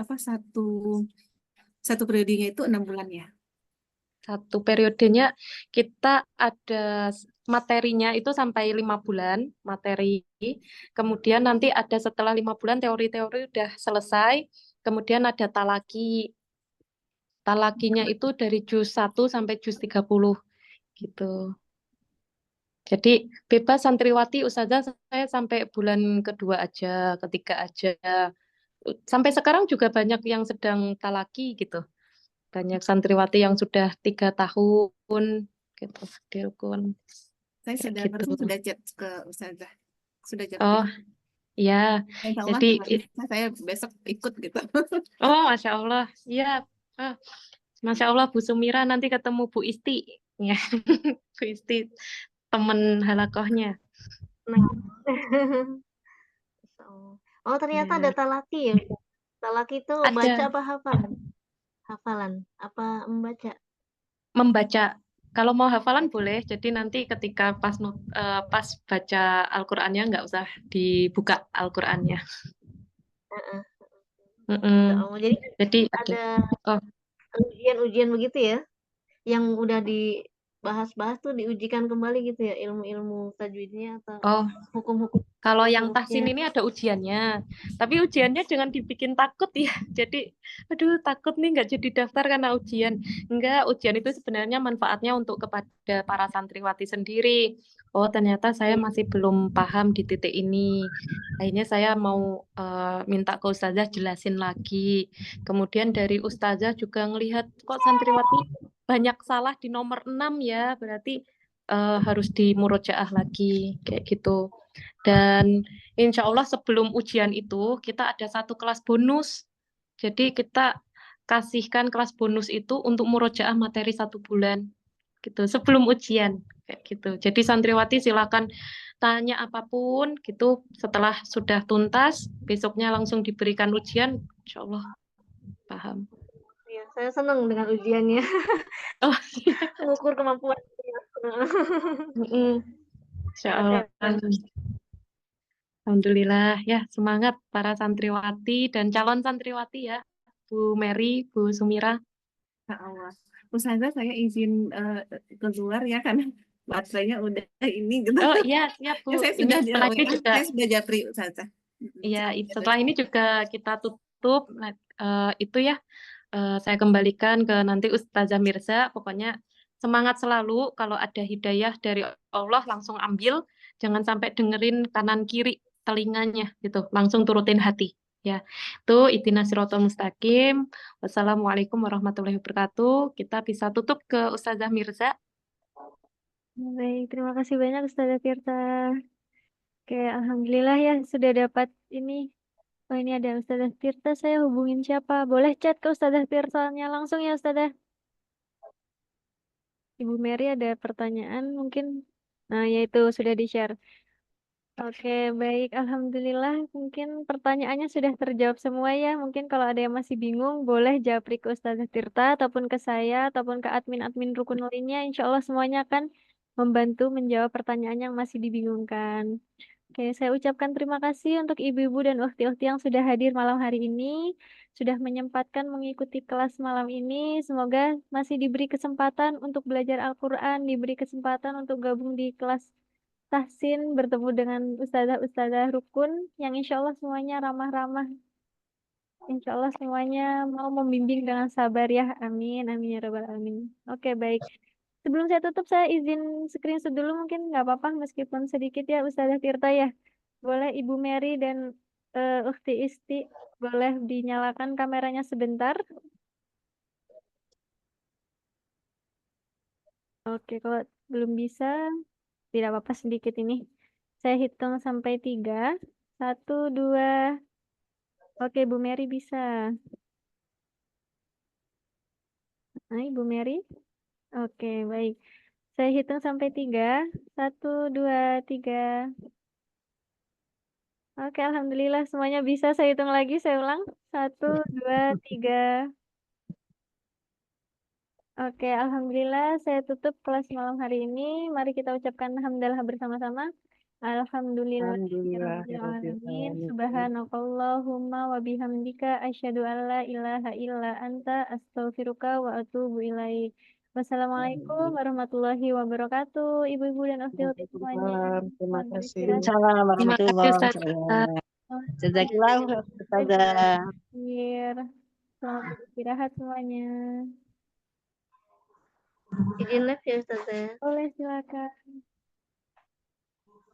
periodenya itu 6 bulan ya. Satu periodenya kita ada materinya itu sampai 5 bulan materi. Kemudian nanti ada setelah 5 bulan teori-teori udah selesai. Kemudian ada talaki. Talakinya itu dari juz 1 sampai juz 30 gitu. Jadi bebas santriwati ustazah saya sampai bulan kedua aja, ketiga aja. Sampai sekarang juga banyak yang sedang talaki gitu. Banyak santriwati yang sudah 3 tahun gitu di rukun. Saya Kayak sudah gitu. barusan sudah chat ke Ustazah. Sudah chat. Oh, ya. Insya Allah Jadi, saya besok ikut gitu. oh, Masya Allah. Iya. Ah, Masya Allah, Bu Sumira nanti ketemu Bu Isti. Ya, Bu Isti, temen halakohnya. Nah. Oh, ternyata ada Ya. talaki ya. Talaki itu baca Ada apa hafalan? Hafalan apa membaca? membaca. Kalau mau hafalan boleh, jadi nanti ketika pas baca Al-Qur'annya nggak usah dibuka Al-Qur'annya. Heeh. Mm-mm. Oh, jadi Jadi ada oh, ujian-ujian begitu ya, yang udah dibahas-bahas tuh diujikan kembali gitu ya, ilmu-ilmu tajwidnya atau oh. hukum-hukum Kalau yang hurufnya. tahsin ini ada ujiannya, tapi ujiannya jangan dibikin takut ya. Jadi, aduh takut nih nggak jadi daftar karena ujian. Enggak, ujian itu sebenarnya manfaatnya untuk kepada para santriwati sendiri. Oh, ternyata saya masih belum paham di titik ini. Akhirnya saya mau minta ke ustazah jelasin lagi. Kemudian dari ustazah juga ngelihat kok santriwati banyak salah di nomor 6 ya, berarti harus dimurojaah lagi kayak gitu. Dan insya Allah sebelum ujian itu kita ada satu kelas bonus. Jadi kita kasihkan kelas bonus itu untuk murojaah materi 1 bulan gitu sebelum ujian kayak gitu. Jadi santriwati silakan tanya apapun gitu setelah sudah tuntas besoknya langsung diberikan ujian. Insya Allah paham. Ya, saya senang dengan ujiannya. Oh, Mengukur kemampuan. Insya Allah. Alhamdulillah ya semangat para santriwati dan calon santriwati ya Bu Mary, Bu Sumira. Ya Allah. Ustazah saya izin keluar ya karena baterainya udah ini gitu. Oh iya siap Bu. Saya Ini sudah setelah ini juga saya sudah japri Ustazah. iya setelah ini juga kita tutup. Nah, itu ya saya kembalikan ke nanti Ustazah Mirza. Pokoknya semangat selalu kalau ada hidayah dari Allah langsung ambil, jangan sampai dengerin kanan kiri telinganya gitu, langsung turutin hati. Ya, itu ihdinas siratal mustaqim. Wassalamualaikum warahmatullahi wabarakatuh. Kita bisa tutup ke Ustazah Mirza. Baik, terima kasih banyak Ustazah Tirta. Oke, alhamdulillah ya sudah dapat ini. Oh, ini ada Ustazah Tirta, saya hubungin siapa? Boleh chat ke Ustazah Tirtanya langsung ya Ustazah. Ibu Mary ada pertanyaan mungkin. Nah, yaitu sudah di-share. Oke, baik. Alhamdulillah, mungkin pertanyaannya sudah terjawab semua ya. Mungkin kalau ada yang masih bingung, boleh japri ke Ustazah Tirta, ataupun ke saya, ataupun ke admin-admin rukun lainnya. Insya Allah semuanya akan membantu menjawab pertanyaan yang masih dibingungkan. Oke, saya ucapkan terima kasih untuk ibu-ibu dan ukhti-ukhti yang sudah hadir malam hari ini. sudah menyempatkan mengikuti kelas malam ini. Semoga masih diberi kesempatan untuk belajar Al-Quran, diberi kesempatan untuk gabung di kelas tahsin, bertemu dengan ustazah-ustazah rukun yang insya Allah semuanya ramah-ramah. Insya Allah semuanya mau membimbing dengan sabar ya. Amin, amin ya rabbal alamin. Oke, baik. Sebelum saya tutup, saya izin screenshot dulu mungkin nggak apa-apa meskipun sedikit ya Ustazah Tirta ya. Boleh Ibu Mary dan Ukhti Isti boleh dinyalakan kameranya sebentar. Oke, kalau belum bisa tidak apa-apa sedikit ini. Saya hitung sampai 3. 1, 2. Oke, Bu Mary bisa. Nah, Ibu Mary. Oke, baik. Saya hitung sampai 3. 1, 2, 3. Oke, Alhamdulillah semuanya bisa. Saya hitung lagi, saya ulang. 1, 2, 3. Oke, Alhamdulillah saya tutup kelas malam hari ini. Mari kita ucapkan hamdalah bersama-sama. Alhamdulillah ya Rabbil Alhamdulillahirrahmanirrahim. alamin. Subhanakallahumma wa bihamdika asyhadu an la ilaha illa anta astaghfiruka wa atubu ilaik. Wassalamualaikum warahmatullahi wabarakatuh. Ibu-ibu dan ukhti-ukhti semuanya. Waalaikumsalam. Terima Selamat kasih. beristirahat. Waalaikumsalam Terima kasih warahmatullahi Ustazah. wabarakatuh. Selamat Jazakillah Ustazah. beristirahat. Selamat beristirahat semuanya. Izin live ya Ustazah. Boleh silakan.